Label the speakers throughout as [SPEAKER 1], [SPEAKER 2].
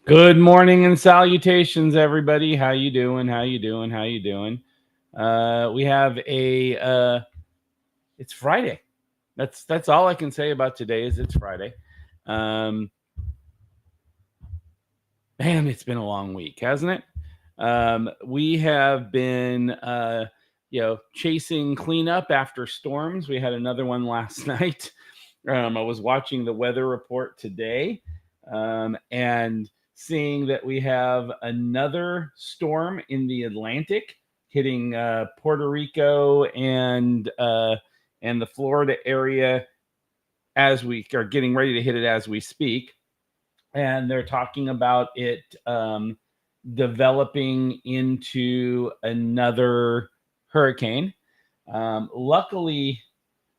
[SPEAKER 1] Good morning and salutations, everybody. How you doing? How you doing? How you doing? We have it's Friday. That's all I can say about today is it's Friday. Um, Man, it's been a long week, hasn't it? We have been, chasing cleanup after storms. We had another one last night. I was watching the weather report today, and seeing that we have another storm in the Atlantic hitting Puerto Rico and the Florida area as we are getting ready to hit it as we speak. And they're talking about it developing into another hurricane. Luckily,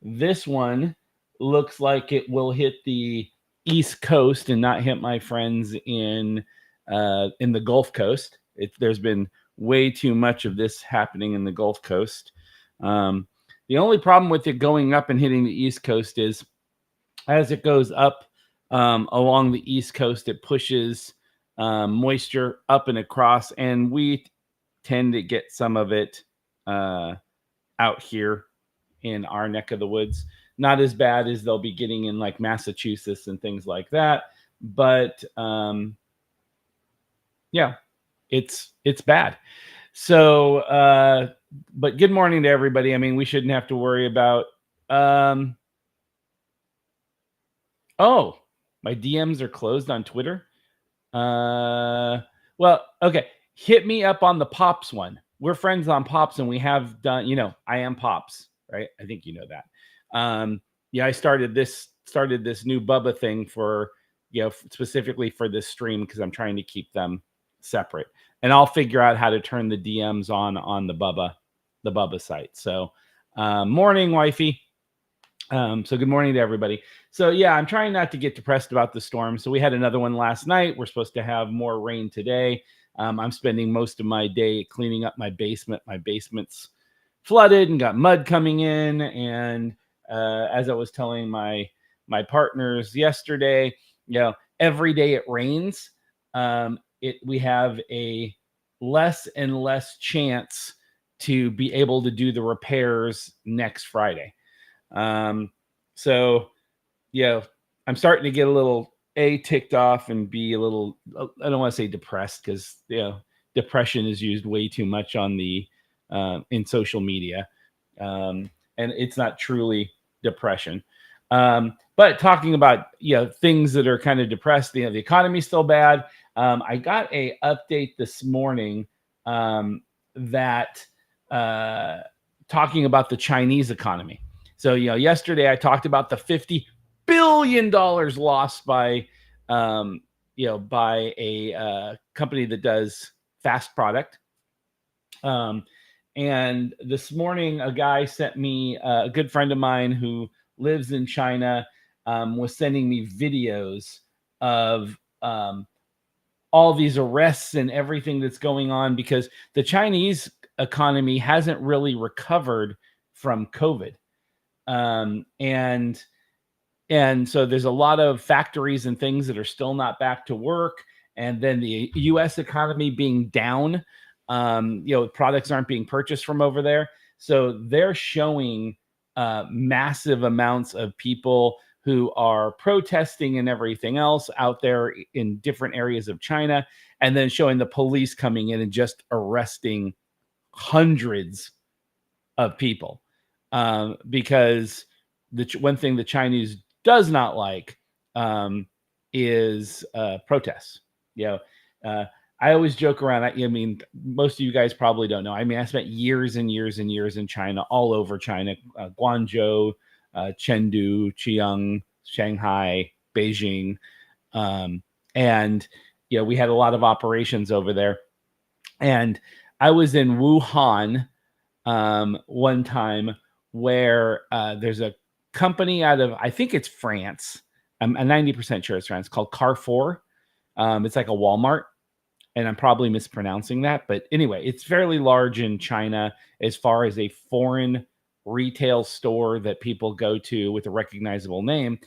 [SPEAKER 1] this one looks like it will hit the East Coast and not hit my friends in the Gulf Coast. There's been way too much of this happening in the Gulf Coast. The only problem with it going up and hitting the East Coast is as it goes up along the East Coast, it pushes moisture up and across, and we tend to get some of it out here in our neck of the woods. Not as bad as they'll be getting in like Massachusetts and things like that, but yeah, it's bad. So, but good morning to everybody. I mean, we shouldn't have to worry about. Oh, my DMs are closed on Twitter. Well, okay. Hit me up on the Pops one. We're friends on Pops, and we have done. I am Pops, right? I think you know that. Yeah, I started this new Bubba thing for specifically for this stream because I'm trying to keep them separate, and I'll figure out how to turn the DMs on the Bubba site. So, morning, wifey. So good morning to everybody. So yeah, I'm trying not to get depressed about the storm. So we had another one last night. We're supposed to have more rain today. I'm spending most of my day cleaning up my basement. My basement's flooded and got mud coming in. And as I was telling my partners yesterday, every day it rains, we have a less and less chance to be able to do the repairs next Friday. So I'm starting to get a little ticked off and be a little, I don't want to say depressed because, depression is used way too much on in social media. And it's not truly depression. But talking about, things that are kind of depressed, the economy's still bad. I got a update this morning, that, talking about the Chinese economy. So, yesterday I talked about the $50 billion lost by a company that does fast product. And this morning, a guy sent me, a good friend of mine who lives in China, was sending me videos of all these arrests and everything that's going on because the Chinese economy hasn't really recovered from COVID. And so there's a lot of factories and things that are still not back to work. And then the U.S. economy being down, products aren't being purchased from over there. So they're showing massive amounts of people who are protesting and everything else out there in different areas of China, and then showing the police coming in and just arresting hundreds of people. Because one thing the Chinese does not like is protests. I always joke around. I mean, most of you guys probably don't know. I mean, I spent years and years and years in China, all over China, Guangzhou, Chengdu, Qiang, Shanghai, Beijing. And we had a lot of operations over there. And I was in Wuhan one time where there's a company out of, I think it's France. I'm 90% sure it's France, called Carrefour. It's like a Walmart, and I'm probably mispronouncing that. But anyway, it's fairly large in China as far as a foreign retail store that people go to with a recognizable name.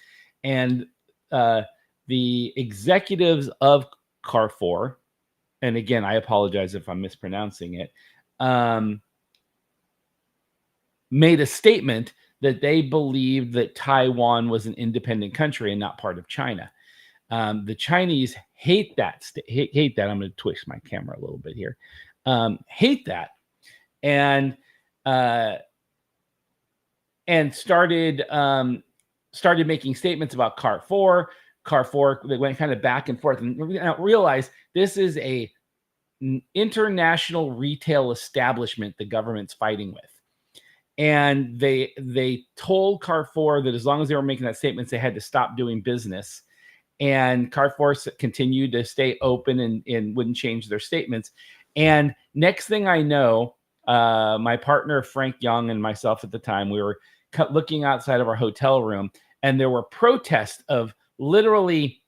[SPEAKER 1] And the executives of Carrefour, and again, I apologize if I'm mispronouncing it, made a statement that they believed that Taiwan was an independent country and not part of China. The Chinese hate that. Hate that. I'm going to twist my camera a little bit here. Hate that, and started making statements about Carrefour. They went kind of back and forth, and realized this is a international retail establishment the government's fighting with. And they told Carrefour that as long as they were making that statement, they had to stop doing business. And Carrefour continued to stay open and wouldn't change their statements. And next thing I know, my partner Frank Young and myself at the time, we were looking outside of our hotel room, and there were protests of literally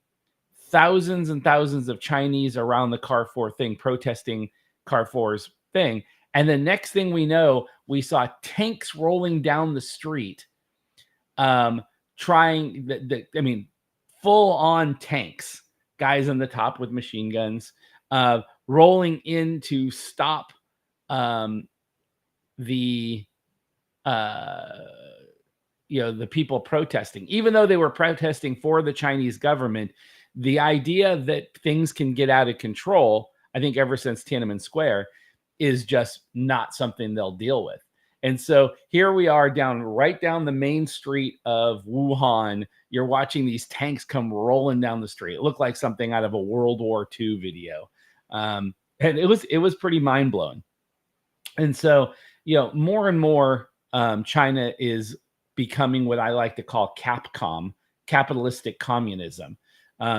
[SPEAKER 1] thousands and thousands of Chinese around the Carrefour thing, protesting Carrefour's thing. And the next thing we know, we saw tanks rolling down the street, full on tanks, guys on the top with machine guns, rolling in to stop the people protesting. Even though they were protesting for the Chinese government, the idea that things can get out of control, I think ever since Tiananmen Square, is just not something they'll deal with. And so here we are right down the main street of Wuhan. You're watching these tanks come rolling down the street. It looked like something out of a World War II video. And it was pretty mind blowing. And so, more and more, China is becoming what I like to call Capcom, capitalistic communism,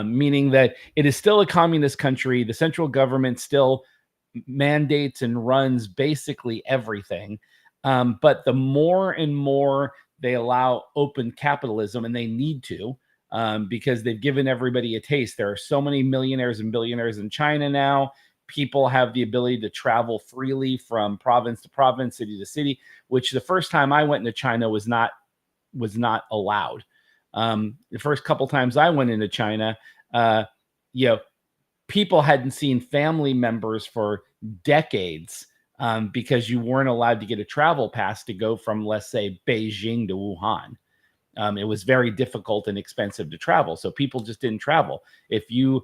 [SPEAKER 1] meaning that it is still a communist country. The central government still mandates and runs basically everything. But the more and more they allow open capitalism, and they need to, because they've given everybody a taste. There are so many millionaires and billionaires in China now. People have the ability to travel freely from province to province, city to city, which the first time I went into China was not allowed. The first couple times I went into China, people hadn't seen family members for decades, because you weren't allowed to get a travel pass to go from, let's say, Beijing to Wuhan. It was very difficult and expensive to travel, so people just didn't travel. If you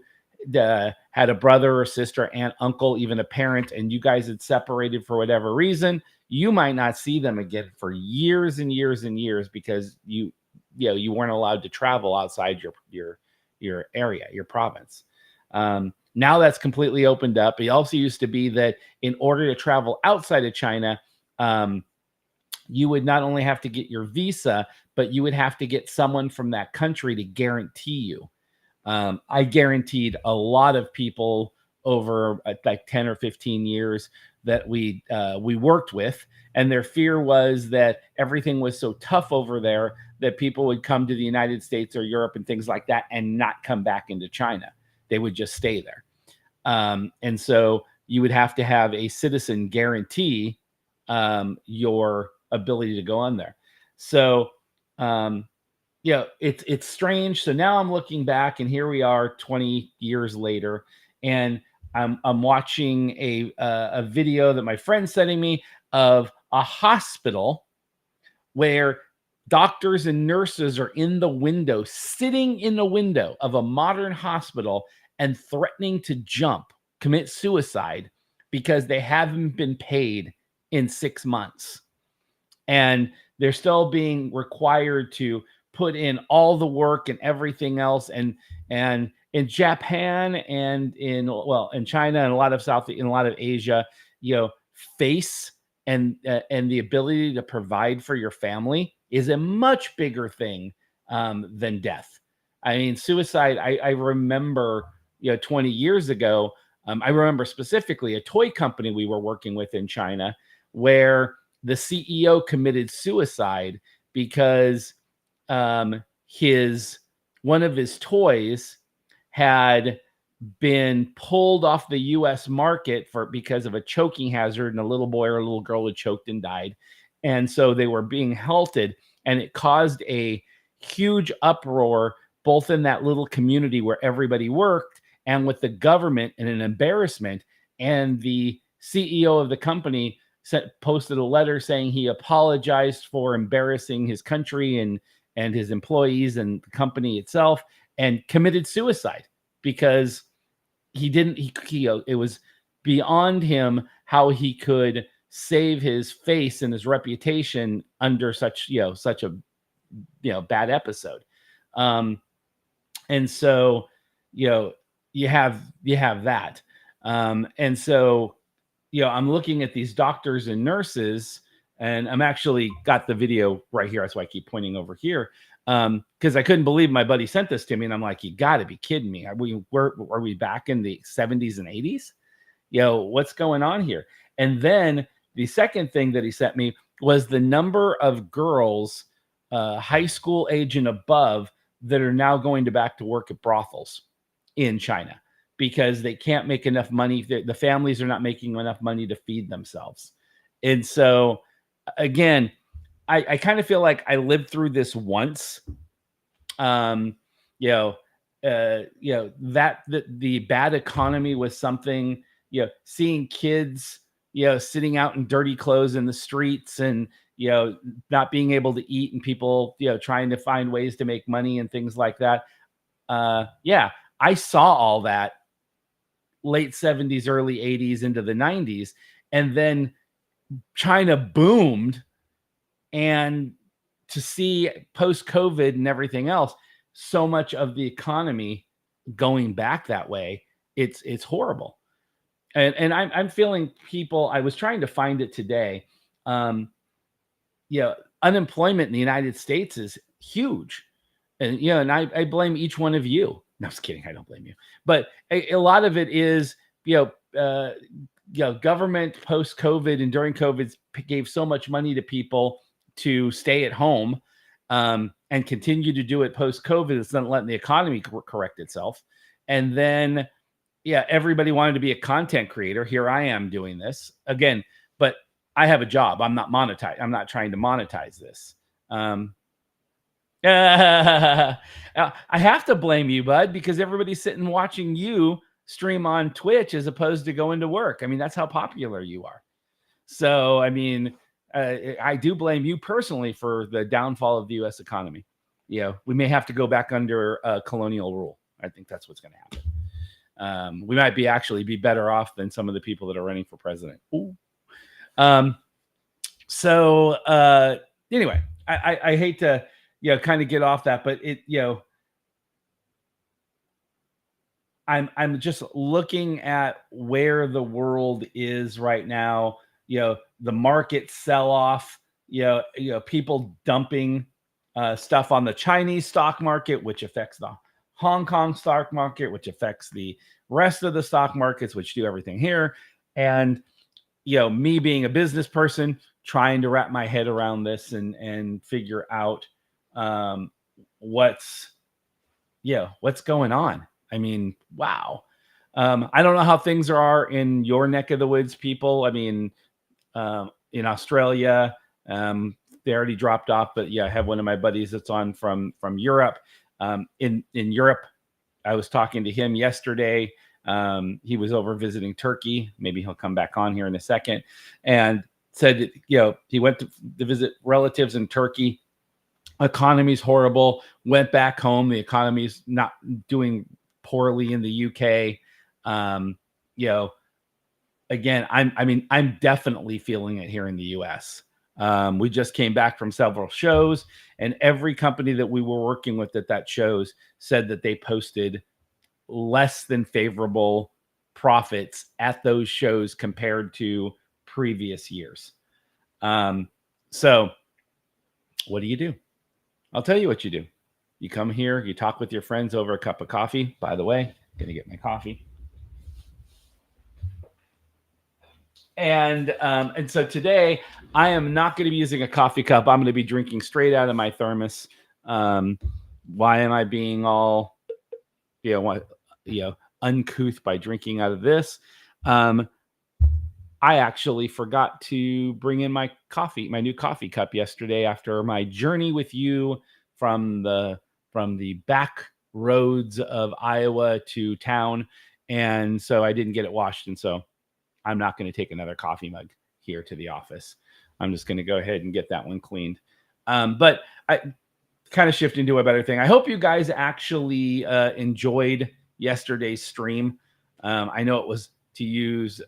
[SPEAKER 1] had a brother or sister, aunt, uncle, even a parent, and you guys had separated for whatever reason, you might not see them again for years and years and years, because you weren't allowed to travel outside your area, your province. Now that's completely opened up. It also used to be that in order to travel outside of China, you would not only have to get your visa, but you would have to get someone from that country to guarantee you. I guaranteed a lot of people over like 10 or 15 years that we worked with, and their fear was that everything was so tough over there that people would come to the United States or Europe and things like that and not come back into China. They would just stay there. And so you would have to have a citizen guarantee your ability to go on there. So, it's strange. So now I'm looking back, and here we are 20 years later, and I'm watching a video that my friend's sending me of a hospital where doctors and nurses are in the window, sitting in the window of a modern hospital and threatening to commit suicide, because they haven't been paid in 6 months. And they're still being required to put in all the work and everything else. And in Japan and in China and a lot of Asia, face and the ability to provide for your family is a much bigger thing than death. I mean, suicide, I remember, 20 years ago, I remember specifically a toy company we were working with in China where the CEO committed suicide because one of his toys had been pulled off the U.S. market because of a choking hazard, and a little boy or a little girl had choked and died. And so they were being halted, and it caused a huge uproar both in that little community where everybody worked and with the government, and an embarrassment. And the CEO of the company posted a letter saying he apologized for embarrassing his country and his employees and the company itself, and committed suicide because he didn't. It was beyond him how he could save his face and his reputation under such a bad episode. And so you have that. And so I'm looking at these doctors and nurses, and I'm actually got the video right here. That's why I keep pointing over here. Because I couldn't believe my buddy sent this to me, and I'm like, you got to be kidding me. Are we back in the 70s and 80s? What's going on here? And then the second thing that he sent me was the number of girls, high school age and above, that are now going back to work at brothels in China because they can't make enough money. The families are not making enough money to feed themselves. And so, again, I kind of feel like I lived through this once. That the bad economy was something, seeing kids, sitting out in dirty clothes in the streets, and, not being able to eat, and people, trying to find ways to make money and things like that. I saw all that late 70s, early 80s into the 90s. And then China boomed. And to see post-COVID and everything else, so much of the economy going back that way, it's horrible. And I'm feeling people. I was trying to find it today. Unemployment in the United States is huge, and I blame each one of you. No, I was kidding. I don't blame you, but a lot of it is government post-COVID and during COVID gave so much money to people to stay at home, and continue to do it post-COVID. It's not letting the economy correct itself. And then, everybody wanted to be a content creator. Here I am doing this again, but I have a job. I'm not monetized. I'm not trying to monetize this. I have to blame you, bud, because everybody's sitting watching you stream on Twitch as opposed to going to work. I mean, that's how popular you are. So, I mean, I do blame you personally for the downfall of the U.S. economy. We may have to go back under colonial rule. I think that's what's going to happen. We might actually be better off than some of the people that are running for president. Ooh. Anyway, I hate to, kind of get off that, but I'm just looking at where the world is right now. The market sell off, people dumping stuff on the Chinese stock market, which affects the Hong Kong stock market, which affects the rest of the stock markets, which do everything here. And, me being a business person, trying to wrap my head around this and figure out what's going on. I mean, wow. I don't know how things are in your neck of the woods, people. I mean, in Australia, they already dropped off, but I have one of my buddies that's on from Europe. In Europe, I was talking to him yesterday. He was over visiting Turkey. Maybe he'll come back on here in a second, and said, he went to visit relatives in Turkey. Economy's horrible. Went back home. The economy's not doing poorly in the UK. Again, I'm definitely feeling it here in the US. We just came back from several shows, and every company that we were working with at that shows said that they posted less than favorable profits at those shows compared to previous years. So what do you do? I'll tell you what you do. You come here, you talk with your friends over a cup of coffee. By the way, gonna get my coffee. And so today I am not going to be using a coffee cup. I'm going to be drinking straight out of my thermos. Why am I being all, uncouth by drinking out of this? I actually forgot to bring in my coffee, my new coffee cup yesterday after my journey with you from the back roads of Iowa to town. And so I didn't get it washed. And so I'm not going to take another coffee mug here to the office. I'm just going to go ahead and get that one cleaned. But I kind of shift into a better thing. I hope you guys actually enjoyed yesterday's stream. I know it was to use,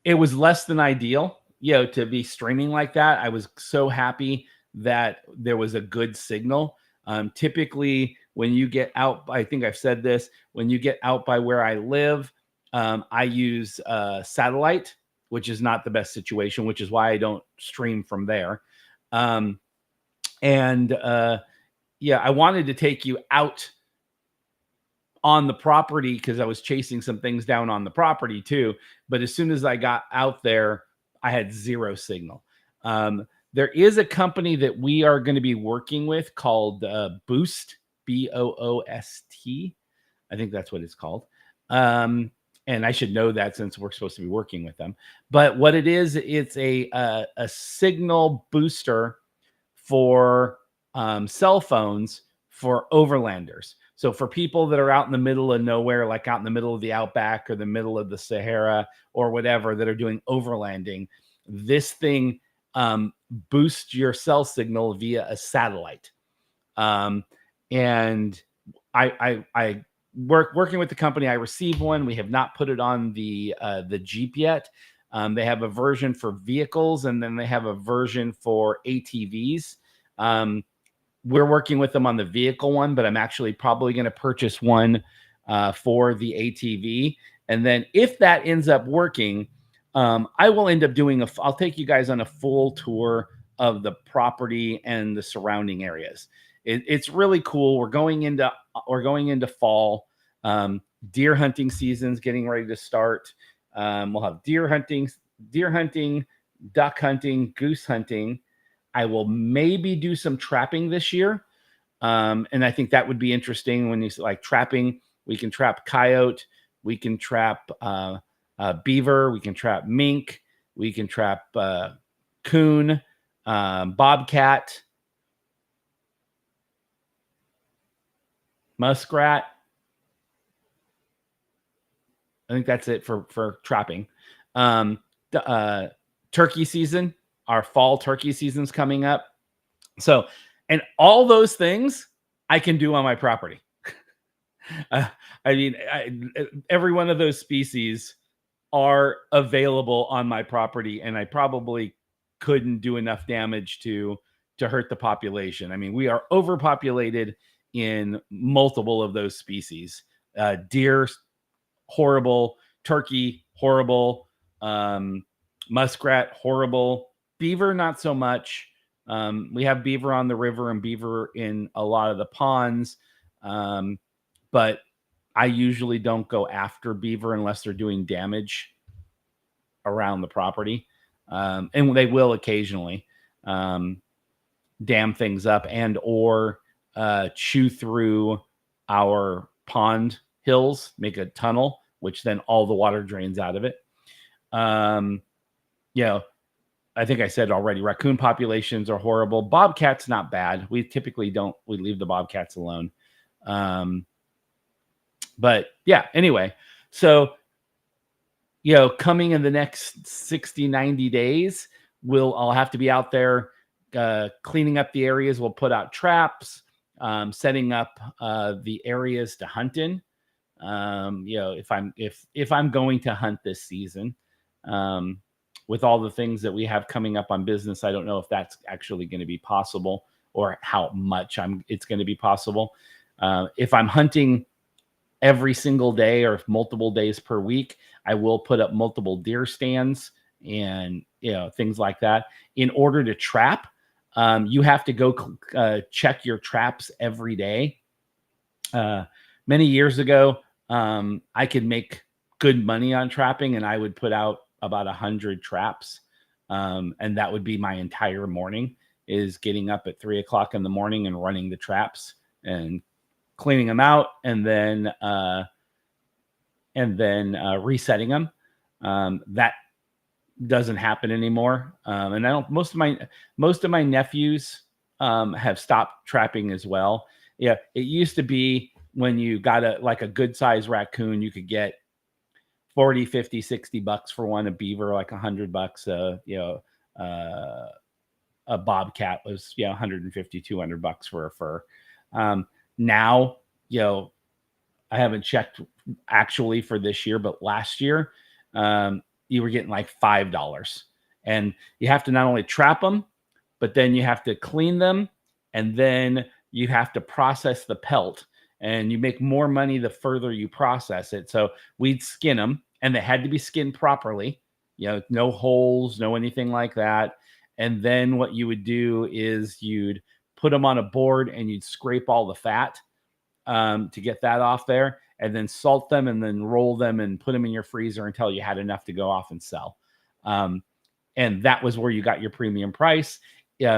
[SPEAKER 1] it was less than ideal, to be streaming like that. I was so happy that there was a good signal. Typically, when you get out, I think I've said this, when you get out by where I live, I use satellite, which is not the best situation, which is why I don't stream from there. I wanted to take you out on the property because I was chasing some things down on the property too. But as soon as I got out there, I had zero signal. There is a company that we are going to be working with called Boost, Boost. I think that's what it's called. And I should know that since we're supposed to be working with them. But what it is, it's a signal booster for cell phones for overlanders. So for people that are out in the middle of nowhere, like out in the middle of the outback or the middle of the Sahara or whatever, that are doing overlanding, this thing boosts your cell signal via a satellite. And I working with the company. I received one. We have not put it on the Jeep yet. They have a version for vehicles, and then they have a version for ATVs. We're working with them on the vehicle one, but I'm actually probably going to purchase one for the ATV. And then if that ends up working, I will end up doing I'll take you guys on a full tour of the property and the surrounding areas. It's really cool. We're going into fall. Deer hunting season's getting ready to start. We'll have deer hunting, duck hunting, goose hunting. I will maybe do some trapping this year. And I think that would be interesting when you like trapping. We can trap coyote. We can trap beaver. We can trap mink. We can trap coon, bobcat, muskrat. I think that's it for trapping. Turkey season. Our fall turkey season's coming up. So, and all those things I can do on my property. Every one of those species are available on my property, and I probably couldn't do enough damage to hurt the population. I mean, we are overpopulated in multiple of those species. Deer, horrible. Turkey, horrible. Muskrat, horrible. Beaver, not so much. We have beaver on the river and beaver in a lot of the ponds. But I usually don't go after beaver unless they're doing damage around the property. And they will occasionally dam things up and or chew through our pond hills, make a tunnel, which then all the water drains out of it. I think I said already, raccoon populations are horrible. Bobcats, not bad. We typically we leave the bobcats alone. But yeah, anyway, so, coming in the next 60, 90 days, I'll have to be out there cleaning up the areas. We'll put out traps, setting up the areas to hunt in. If I'm going to hunt this season, with all the things that we have coming up on business, I don't know if that's actually going to be possible or how much it's going to be possible. If I'm hunting every single day or multiple days per week, I will put up multiple deer stands and things like that. In order to trap, you have to go check your traps every day. Many years ago, I could make good money on trapping, and I would put out about 100 traps. And that would be my entire morning, is getting up at 3:00 in the morning and running the traps and cleaning them out and then resetting them. That doesn't happen anymore. And I don't. Most of my nephews have stopped trapping as well. Yeah, it used to be when you got a good size raccoon, you could get 40, 50, 60 bucks for one. A beaver, like $100. A bobcat was 150, 200 bucks for a fur. Now, I haven't checked actually for this year, but last year, you were getting like $5. And you have to not only trap them, but then you have to clean them, and then you have to process the pelt. And you make more money the further you process it. So we'd skin them, and they had to be skinned properly. No holes, no anything like that. And then what you would do is you'd put them on a board and you'd scrape all the fat to get that off there, and then salt them, and then roll them and put them in your freezer until you had enough to go off and sell. And that was where you got your premium price.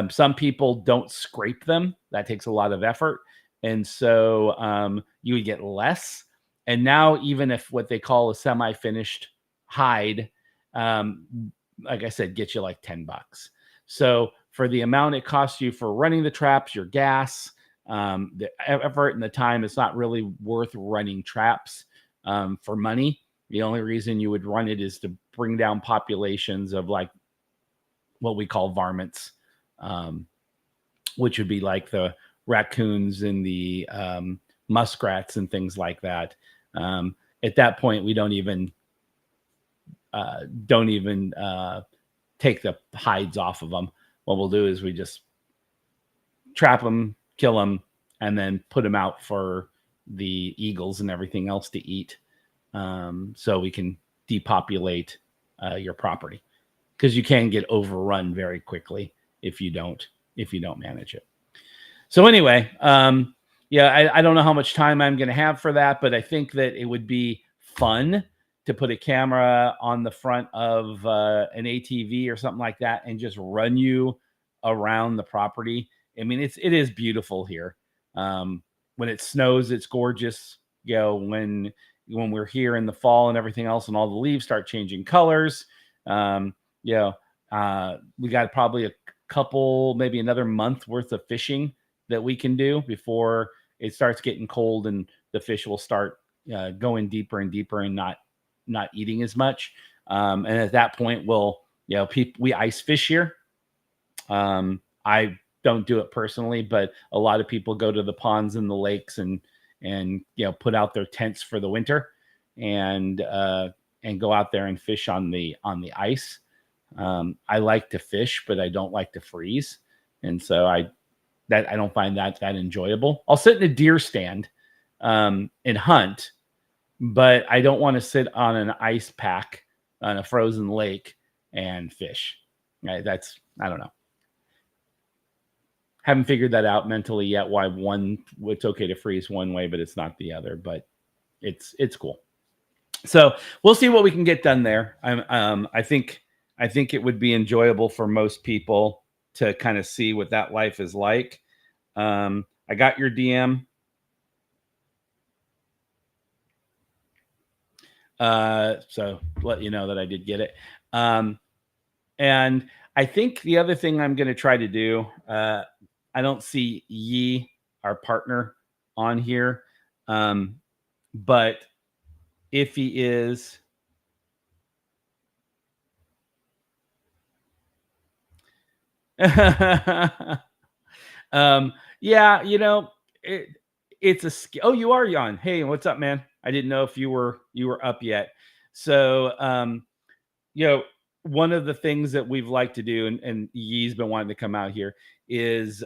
[SPEAKER 1] Some people don't scrape them. That takes a lot of effort. And so you would get less. And now, even if what they call a semi-finished hide, like I said, get you like $10. So for the amount it costs you for running the traps, your gas, the effort and the time, it's not really worth running traps for money. The only reason you would run it is to bring down populations of like what we call varmints, which would be like the raccoons and the muskrats and things like that. At that point, we don't even take the hides off of them. What we'll do is we just trap them, kill them, and then put them out for the eagles and everything else to eat, so we can depopulate your property, because you can get overrun very quickly if you don't manage it. So anyway, I don't know how much time I'm going to have for that, but I think that it would be fun to put a camera on the front of an ATV or something like that and just run you around the property. I mean, it is beautiful here. When it snows, it's gorgeous. When we're here in the fall and everything else, and all the leaves start changing colors, we got probably a couple, maybe another month worth of fishing that we can do before it starts getting cold and the fish will start going deeper and deeper and not eating as much. And at that point, we ice fish here. I don't do it personally, but a lot of people go to the ponds and the lakes and put out their tents for the winter and go out there and fish on the ice. I like to fish, but I don't like to freeze. And so I don't find that enjoyable. I'll sit in a deer stand and hunt, but I don't want to sit on an ice pack on a frozen lake and fish. Right? I don't know. Haven't figured that out mentally yet. Why it's okay to freeze one way, but it's not the other. But it's cool. So we'll see what we can get done there. I think it would be enjoyable for most people to kind of see what that life is like. I got your DM. So let you know that I did get it. And I think the other thing I'm going to try to do, I don't see Yi, our partner, on here. But if he is, it's a skill. Oh, you are Jan. Hey, what's up, man? I didn't know if you were up yet. So, one of the things that we've liked to do, and Yi's been wanting to come out here, is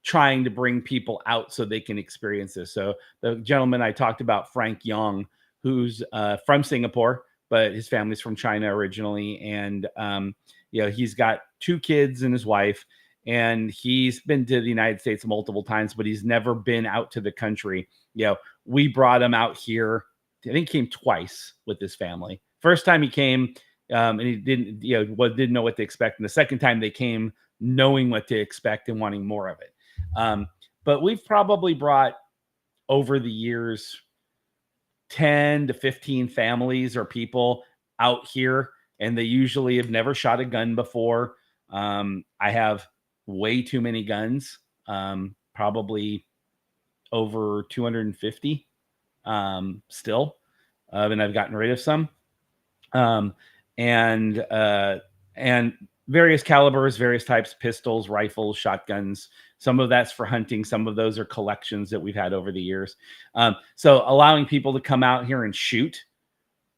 [SPEAKER 1] trying to bring people out so they can experience this. So the gentleman I talked about, Frank Yong, who's from Singapore, but his family's from China originally. And, he's got 2 kids and his wife, and he's been to the United States multiple times, but he's never been out to the country. We brought him out here. I think he came twice with his family. First time he came, and he didn't know what to expect. And the second time they came knowing what to expect and wanting more of it. But we've probably brought over the years 10 to 15 families or people out here, and they usually have never shot a gun before. I have way too many guns, probably over 250 still, and I've gotten rid of some. And various calibers, various types, pistols, rifles, shotguns. Some of that's for hunting. Some of those are collections that we've had over the years. So allowing people to come out here and shoot.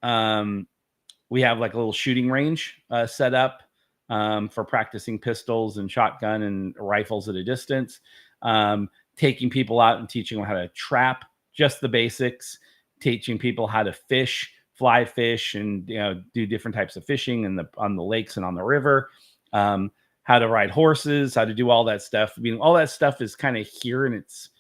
[SPEAKER 1] We have like a little shooting range set up for practicing pistols and shotgun and rifles at a distance. Taking people out and teaching them how to trap, just the basics. Teaching people how to fish, fly fish, and do different types of fishing on the lakes and on the river. How to ride horses, how to do all that stuff. I mean, all that stuff is kind of here, and it's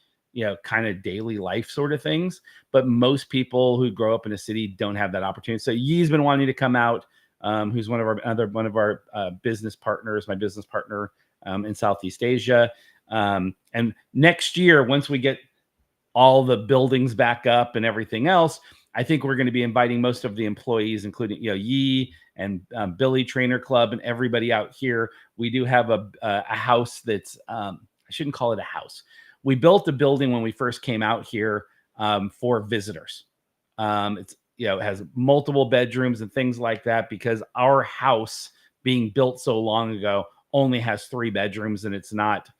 [SPEAKER 1] kind of daily life sort of things. But most people who grow up in a city don't have that opportunity. So Yee's been wanting to come out. Who's one of our business partners, my business partner in Southeast Asia. And next year, once we get all the buildings back up and everything else, I think we're going to be inviting most of the employees, including Yee and Billy Trainer Club and everybody out here. We do have a house that's I shouldn't call it a house. We built a building when we first came out here for visitors. It's it has multiple bedrooms and things like that, because our house, being built so long ago, only has 3 bedrooms, and it's not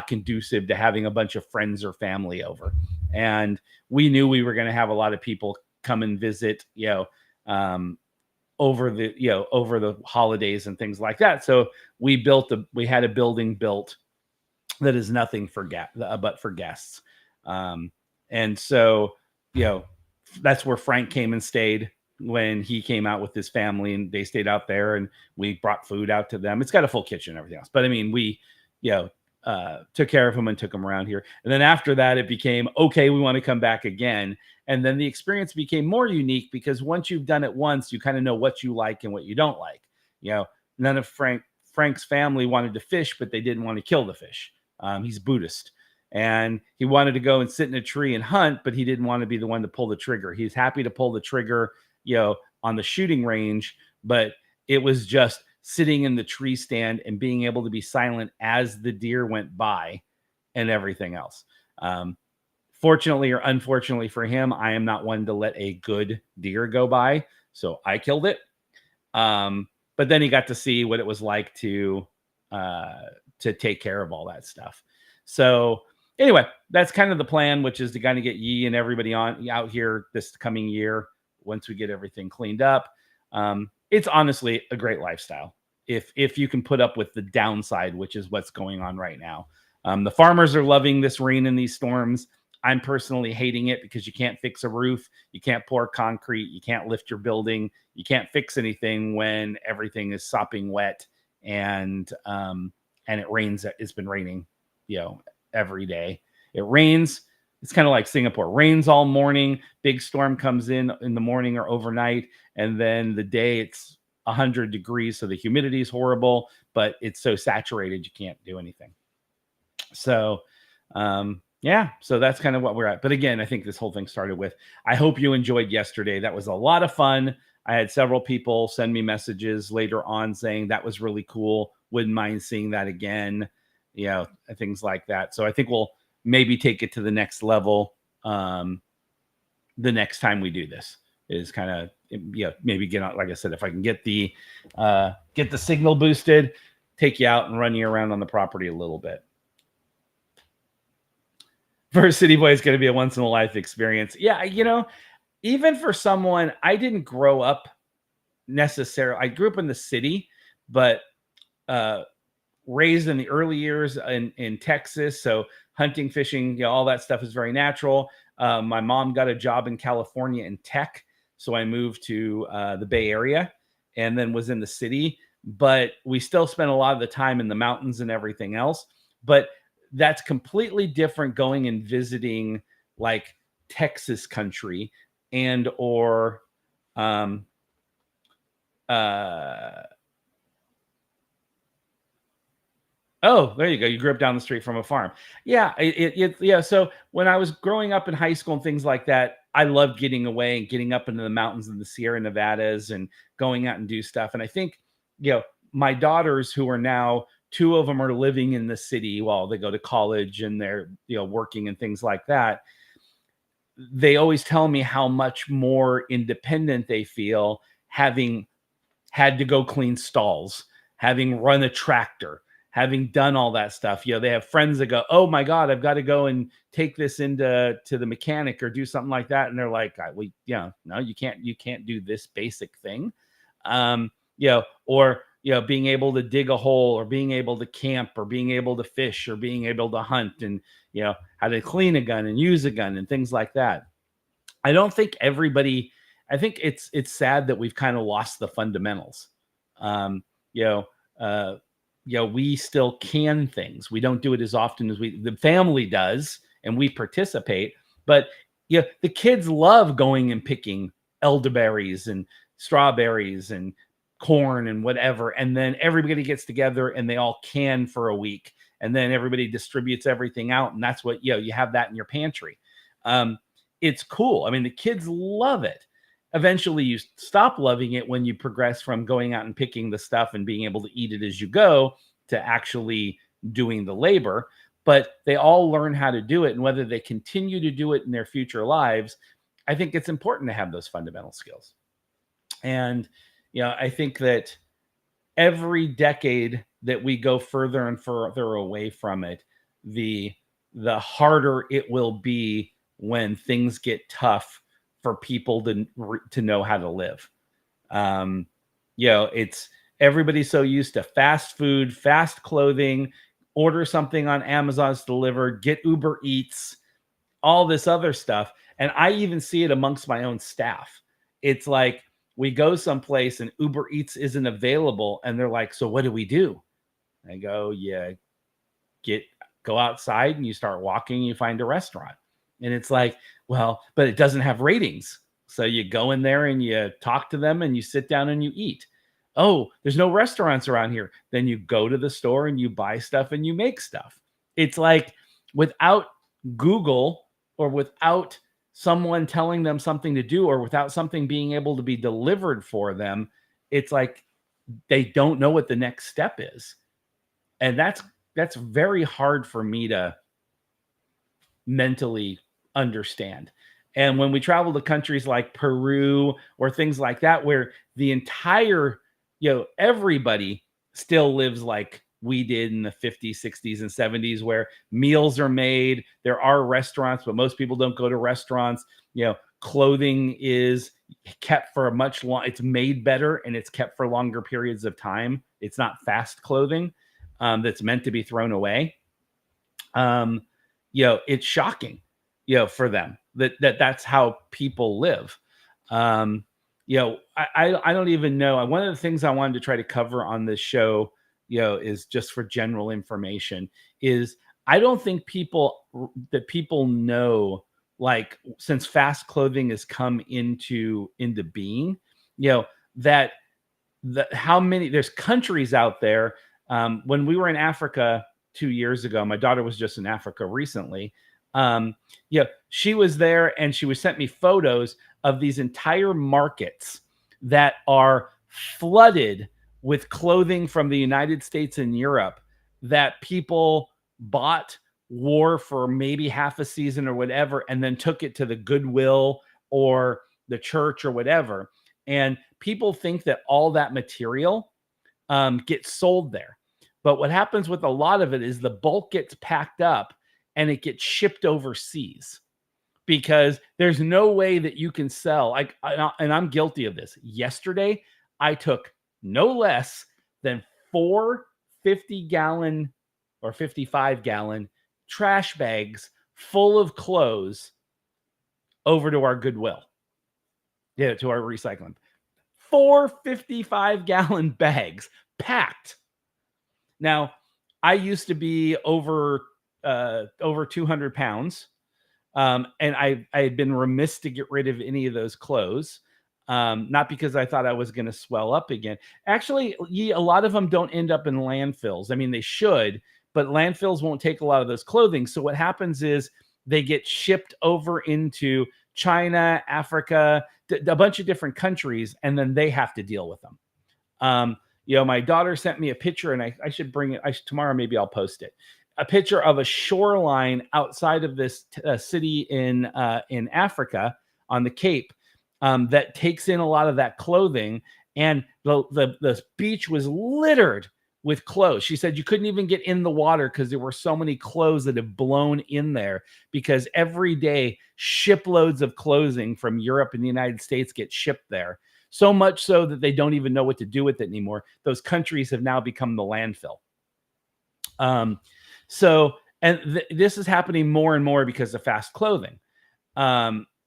[SPEAKER 1] conducive to having a bunch of friends or family over. And we knew we were going to have a lot of people come and visit, over the holidays and things like that. So we had a building built that is nothing but for guests. And so, that's where Frank came and stayed when he came out with his family, and they stayed out there, and we brought food out to them. It's got a full kitchen and everything else. But I mean, we, took care of him and took him around here. And then after that, it became, okay, we want to come back again. And then the experience became more unique, because once you've done it once, you kind of know what you like and what you don't like. None of Frank's family wanted to fish, but they didn't want to kill the fish. He's Buddhist, and he wanted to go and sit in a tree and hunt, but he didn't want to be the one to pull the trigger. He's happy to pull the trigger, on the shooting range, but it was just sitting in the tree stand and being able to be silent as the deer went by and everything else. Fortunately or unfortunately for him, I am not one to let a good deer go by, so I killed it. But then he got to see what it was like to take care of all that stuff. So anyway, that's kind of the plan, which is to kind of get Yee and everybody out here this coming year once we get everything cleaned up. It's honestly a great lifestyle if you can put up with the downside, which is what's going on right now. The farmers are loving this rain and these storms. I'm personally hating it, because you can't fix a roof, you can't pour concrete, you can't lift your building, you can't fix anything when everything is sopping wet, and it rains. It's been raining, every day. It rains. It's kind of like Singapore. Rains all morning. Big storm comes in the morning or overnight, and then the day it's 100 degrees, so the humidity is horrible, but it's so saturated you can't do anything. So, so that's kind of what we're at. But again, I think this whole thing started with, I hope you enjoyed yesterday. That was a lot of fun. I had several people send me messages later on saying that was really cool. Wouldn't mind seeing that again. Things like that. So I think we'll maybe take it to the next level. The next time we do this is kind of, maybe get out. Like I said, if I can get the signal boosted, take you out and run you around on the property a little bit. For a city boy, it's going to be a once in a life experience. Yeah. Even for someone, I didn't grow up necessarily. I grew up in the city, but, raised in the early years in Texas. So hunting, fishing, all that stuff is very natural. My mom got a job in California in tech. So I moved to the Bay Area and then was in the city, but we still spent a lot of the time in the mountains and everything else. But that's completely different going and visiting like Texas country and or oh, there you go. You grew up down the street from a farm. Yeah. Yeah. So when I was growing up in high school and things like that, I love getting away and getting up into the mountains in the Sierra Nevadas and going out and do stuff. And I think, my daughters, who are now, two of them are living in the city while they go to college and they're, working and things like that. They always tell me how much more independent they feel having had to go clean stalls, having run a tractor, having done all that stuff. They have friends that go, "Oh my God, I've got to go and take this to the mechanic or do something like that." And they're like, no, you can't do this basic thing. Or being able to dig a hole, or being able to camp, or being able to fish, or being able to hunt, and how to clean a gun and use a gun and things like that. I don't think everybody. I think it's sad that we've kind of lost the fundamentals. We still can things. We don't do it as often as the family does, and we participate. But the kids love going and picking elderberries and strawberries and corn and whatever, and then everybody gets together and they all can for a week, and then everybody distributes everything out, and that's what you have that in your pantry. It's cool. I mean, the kids love it. Eventually you stop loving it when you progress from going out and picking the stuff and being able to eat it as you go to actually doing the labor, but they all learn how to do it. And whether they continue to do it in their future lives, I think it's important to have those fundamental skills. And, I think that every decade that we go further and further away from it, the harder it will be when things get tough for people to know how to live. It's everybody's so used to fast food, fast clothing, order something on Amazon's delivered, get Uber Eats, all this other stuff. And I even see it amongst my own staff. It's like we go someplace and Uber Eats isn't available, and they're like, "So what do we do?" I go, go outside and you start walking, and you find a restaurant. And it's like, well, but it doesn't have ratings. So you go in there and you talk to them and you sit down and you eat. Oh, there's no restaurants around here. Then you go to the store and you buy stuff and you make stuff. It's like, without Google, or without someone telling them something to do, or without something being able to be delivered for them, it's like they don't know what the next step is. And that's very hard for me to mentally understand. And when we travel to countries like Peru or things like that, where the entire, everybody still lives like we did in the 50s, 60s, and 70s, where meals are made. There are restaurants, but most people don't go to restaurants. Clothing is kept for a much long, it's made better and it's kept for longer periods of time. It's not fast clothing that's meant to be thrown away. It's shocking, for them that's how people live. I don't even know. One of the things I wanted to try to cover on this show, is just for general information, is I don't think people know, like, since fast clothing has come into being, that how many, there's countries out there. When we were in Africa 2 years ago, my daughter was just in Africa recently. She was there and she was sent me photos of these entire markets that are flooded with clothing from the United States and Europe that people bought, wore for maybe half a season or whatever, and then took it to the Goodwill or the church or whatever. And people think that all that material gets sold there. But what happens with a lot of it is the bulk gets packed up and it gets shipped overseas, because there's no way that you can sell. And I'm guilty of this. Yesterday, I took no less than 4 50-gallon or 55-gallon trash bags full of clothes over to our Goodwill. To our recycling. 4 55-gallon bags packed. Now, I used to be over 200 pounds. And I had been remiss to get rid of any of those clothes. Not because I thought I was going to swell up again. Actually, a lot of them don't end up in landfills. I mean, they should, but landfills won't take a lot of those clothing. So what happens is they get shipped over into China, Africa, a bunch of different countries, and then they have to deal with them. My daughter sent me a picture, and I should bring it. Tomorrow, maybe I'll post it. A picture of a shoreline outside of this city in Africa on the Cape that takes in a lot of that clothing, and the beach was littered with clothes. She said you couldn't even get in the water because there were so many clothes that have blown in there, because every day shiploads of clothing from Europe and the United States get shipped there. So much so that they don't even know what to do with it anymore. Those countries have now become the landfill. This is happening more and more because of fast clothing,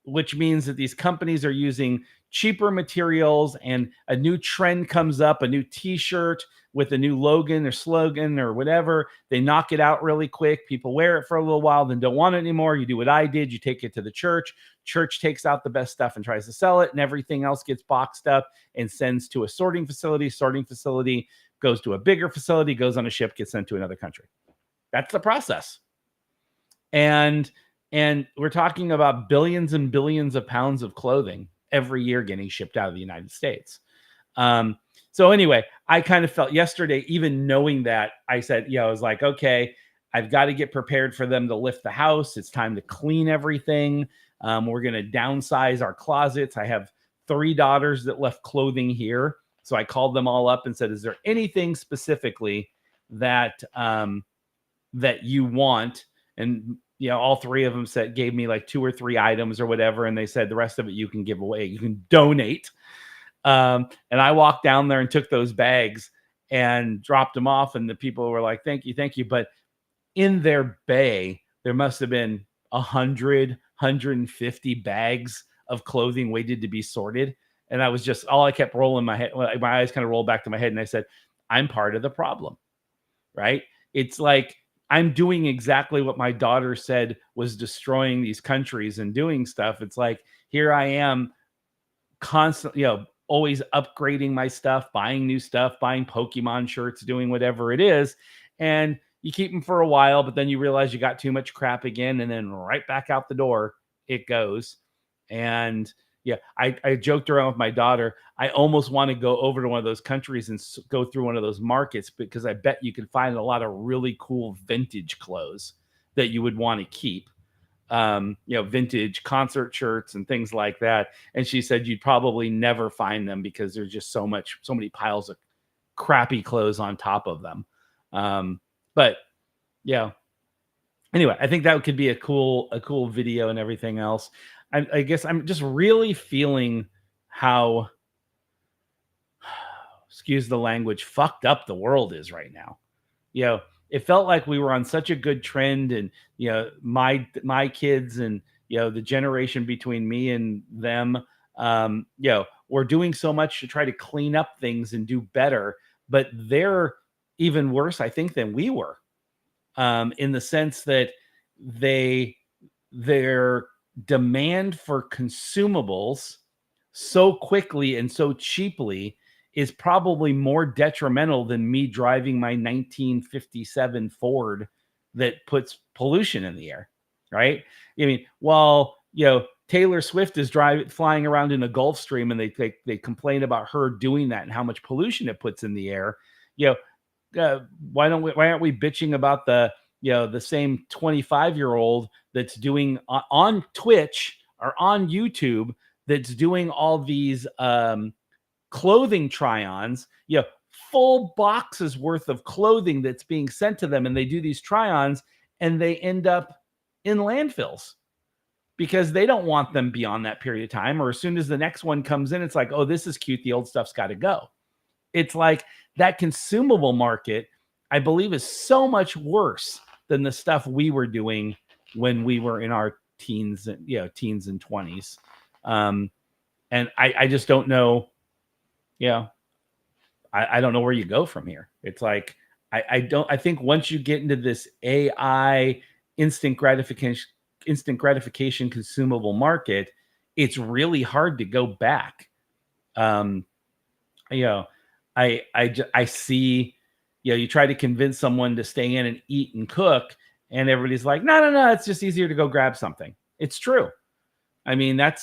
[SPEAKER 1] which means that these companies are using cheaper materials, and a new trend comes up, a new t-shirt with a new logo or slogan or whatever. They knock it out really quick. People wear it for a little while, then don't want it anymore. You do what I did. You take it to the church. Church takes out the best stuff and tries to sell it, and everything else gets boxed up and sends to a sorting facility. Sorting facility goes to a bigger facility, goes on a ship, gets sent to another country. That's the process. And we're talking about billions and billions of pounds of clothing every year getting shipped out of the United States. So anyway, I kind of felt yesterday, even knowing that, I said, I was like, okay, I've got to get prepared for them to lift the house. It's time to clean everything. We're going to downsize our closets. I have 3 daughters that left clothing here. So I called them all up and said, is there anything specifically that you want? And all 3 of them gave me like 2 or 3 items or whatever. And they said, the rest of it you can give away. You can donate. And I walked down there and took those bags and dropped them off. And the people were like, thank you. But in their bay, there must have been 100, 150 bags of clothing waited to be sorted. And I was just, all I kept rolling my head, my eyes kind of rolled back to my head. And I said, I'm part of the problem, right? It's like, I'm doing exactly what my daughter said was destroying these countries and doing stuff. It's like, here I am constantly, always upgrading my stuff, buying new stuff, buying Pokemon shirts, doing whatever it is. And you keep them for a while, but then you realize you got too much crap again. And then right back out the door it goes. And I joked around with my daughter. I almost want to go over to one of those countries and go through one of those markets, because I bet you could find a lot of really cool vintage clothes that you would want to keep. Vintage concert shirts and things like that. And she said you'd probably never find them because there's just so many piles of crappy clothes on top of them. But yeah. Anyway, I think that could be a cool video and everything else. I guess I'm just really feeling how, excuse the language, fucked up the world is right now. It felt like we were on such a good trend, and my kids and the generation between me and them, we're doing so much to try to clean up things and do better, but they're even worse, I think, than we were, in the sense that their demand for consumables so quickly and so cheaply is probably more detrimental than me driving my 1957 Ford that puts pollution in the air, right? I mean, while Taylor Swift is flying around in a Gulfstream, and they complain about her doing that and how much pollution it puts in the air. Why aren't we bitching about the same 25-year-old that's doing on Twitch or on YouTube, that's doing all these clothing try-ons, full boxes worth of clothing that's being sent to them, and they do these try-ons and they end up in landfills because they don't want them beyond that period of time. Or as soon as the next one comes in, it's like, oh, this is cute, the old stuff's got to go. It's like that consumable market, I believe, is so much worse than the stuff we were doing when we were in our teens and 20s. And I just don't know. I don't know where you go from here. It's like, I think once you get into this AI instant gratification consumable market, it's really hard to go back. I see, you try to convince someone to stay in and eat and cook, and everybody's like, no, it's just easier to go grab something. It's true. I mean, I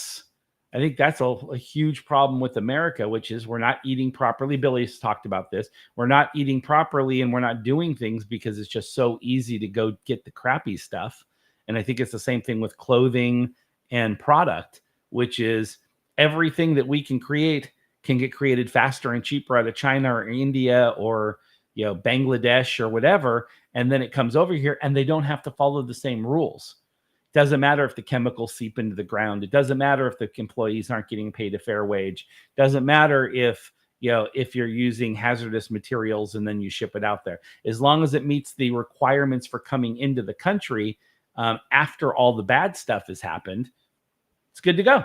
[SPEAKER 1] think that's a huge problem with America, which is we're not eating properly. Billy's talked about this. We're not eating properly and we're not doing things because it's just so easy to go get the crappy stuff. And I think it's the same thing with clothing and product, which is everything that we can create can get created faster and cheaper out of China or India or Bangladesh or whatever, and then it comes over here and they don't have to follow the same rules. Doesn't matter if the chemicals seep into the ground. It doesn't matter if the employees aren't getting paid a fair wage. Doesn't matter if you're using hazardous materials and then you ship it out there. As long as it meets the requirements for coming into the country, after all the bad stuff has happened, it's good to go,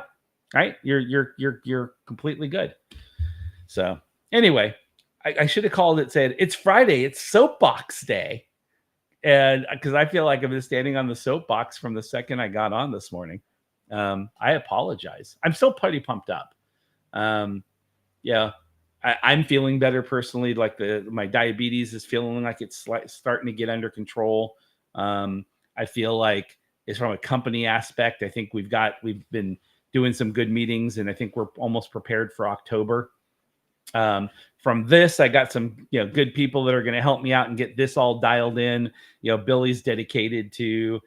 [SPEAKER 1] right? You're completely good. So anyway, I should have called it, said it's Friday, it's soapbox day. And because I feel like I've been standing on the soapbox from the second I got on this morning. I apologize. I'm still pretty pumped up. Yeah, I'm feeling better personally. Like my diabetes is feeling like it's starting to get under control. I feel like it's from a company aspect. I think we've been doing some good meetings, and I think we're almost prepared for October. From this, I got some good people that are going to help me out and get this all dialed in. Billy's dedicated to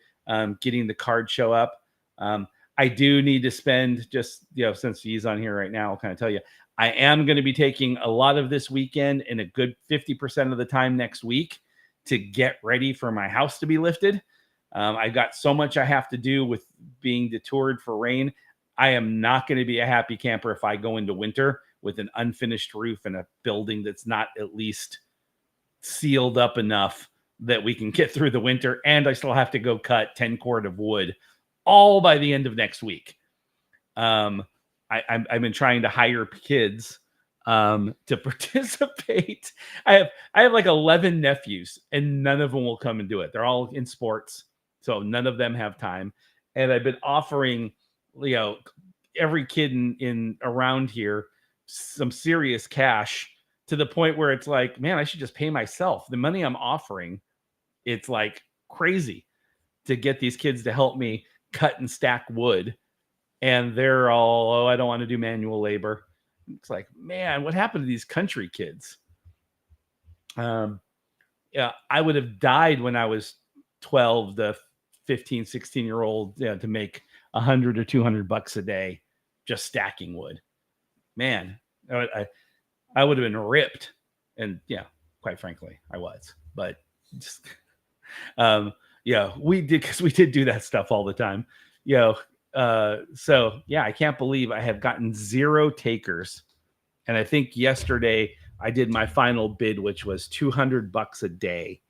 [SPEAKER 1] getting the card show up. I do need to spend just since he's on here right now, I'll kind of tell you, I am going to be taking a lot of this weekend and a good 50% of the time next week to get ready for my house to be lifted. I've got so much I have to do with being detoured for rain. I am not going to be a happy camper if I go into winter with an unfinished roof and a building that's not at least sealed up enough that we can get through the winter. And I still have to go cut 10 cord of wood all by the end of next week. I've been trying to hire kids to participate. I have like 11 nephews and none of them will come and do it. They're all in sports. So none of them have time. And I've been offering, every kid in around here some serious cash to the point where it's like, man, I should just pay myself. The money I'm offering, it's like crazy to get these kids to help me cut and stack wood. And they're all, I don't want to do manual labor. It's like, man, what happened to these country kids? I would have died when I was 12 to 15, 16-year-old to make $100 or $200 a day just stacking wood. Man, I would have been ripped. And quite frankly, I was. But just, we did do that stuff all the time. So I can't believe I have gotten 0 takers. And I think yesterday I did my final bid, which was $200 a day,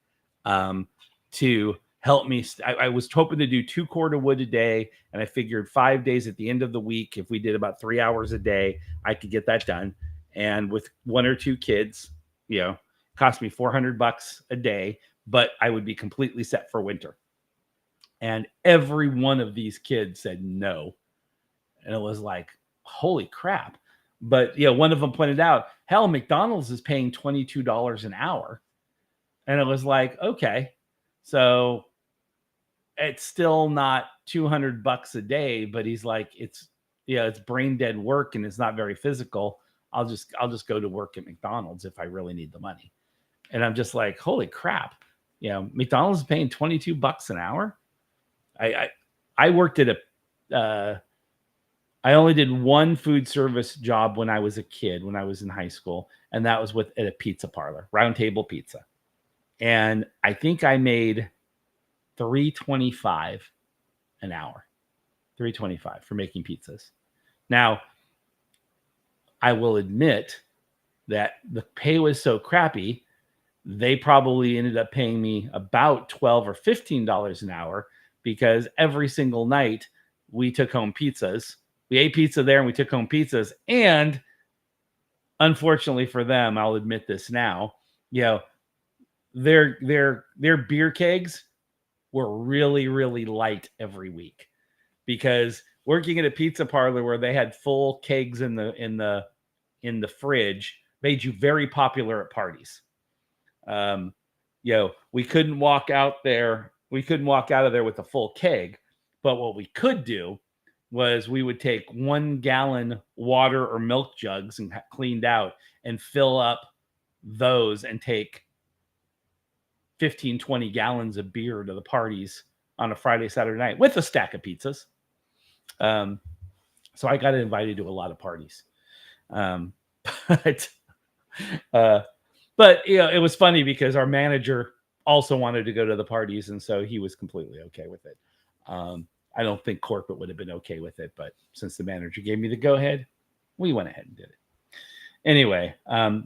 [SPEAKER 1] to help me. I was hoping to do 2 cord of wood a day. And I figured 5 days at the end of the week, if we did about 3 hours a day, I could get that done. And with 1 or 2 kids, cost me $400 a day, but I would be completely set for winter. And every one of these kids said no. And it was like, holy crap. But one of them pointed out, hell, McDonald's is paying $22 an hour. And it was like, okay, so it's still not $200 a day, but he's like, it's brain dead work and it's not very physical. I'll just go to work at McDonald's if I really need the money. And I'm just like, holy crap. McDonald's is paying $22 an hour. I worked at I only did 1 food service job when I was a kid, when I was in high school. And that was at a pizza parlor, Round Table Pizza. And I think I made $3.25 an hour, $3.25 for making pizzas. Now, I will admit that the pay was so crappy, they probably ended up paying me about $12 or $15 an hour because every single night we took home pizzas. We ate pizza there and we took home pizzas. And unfortunately for them, I'll admit this now, their beer kegs were really, really light every week because working at a pizza parlor where they had full kegs in the fridge made you very popular at parties. We couldn't walk out there. We couldn't walk out of there with a full keg, but what we could do was we would take 1 gallon water or milk jugs and cleaned out and fill up those and take 15, 20 gallons of beer to the parties on a Friday, Saturday night with a stack of pizzas. So I got invited to a lot of parties. But you know, it was funny because our manager also wanted to go to the parties, and so he was completely okay with it. I don't think corporate would have been okay with it, but since the manager gave me the go ahead, we went ahead and did it. Anyway,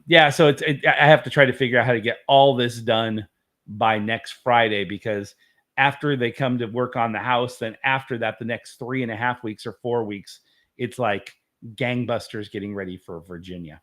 [SPEAKER 1] yeah, so I have to try to figure out how to get all this done by next Friday, because after they come to work on the house, then after that, the next 3.5 weeks or 4 weeks, it's like gangbusters getting ready for Virginia.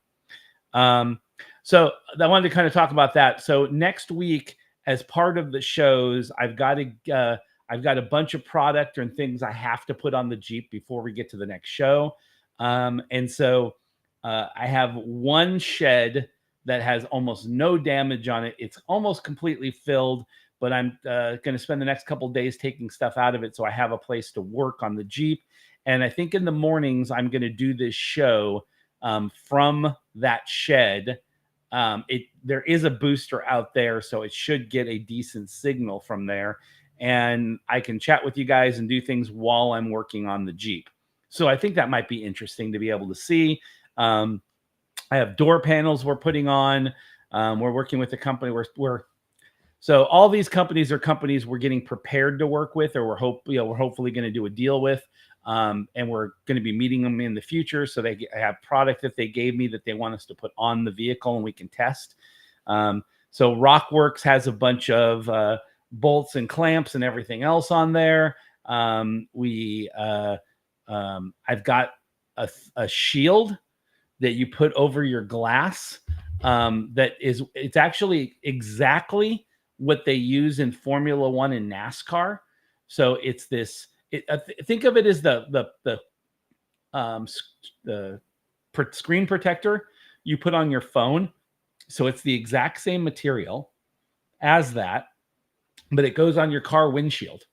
[SPEAKER 1] So I wanted to kind of talk about that. So next week, as part of the shows, I've got a bunch of product and things I have to put on the Jeep before we get to the next show. And so I have one shed that has almost no damage on it. It's almost completely filled, but I'm going to spend the next couple of days taking stuff out of it so I have a place to work on the Jeep. And I think in the mornings, I'm going to do this show from that shed. There is a booster out there, so it should get a decent signal from there. And I can chat with you guys and do things while I'm working on the Jeep. So I think that might be interesting to be able to see. I have door panels we're putting on. We're working with a company. So all these companies are companies we're getting prepared to work with, or we're hopefully going to do a deal with. And we're going to be meeting them in the future. So they have product that they gave me that they want us to put on the vehicle and we can test. So Rockworks has a bunch of bolts and clamps and everything else on there. I've got a shield that you put over your glass. It's actually exactly what they use in Formula One and NASCAR. So it's this. Think of it as the screen protector you put on your phone. So it's the exact same material as that, but it goes on your car windshield.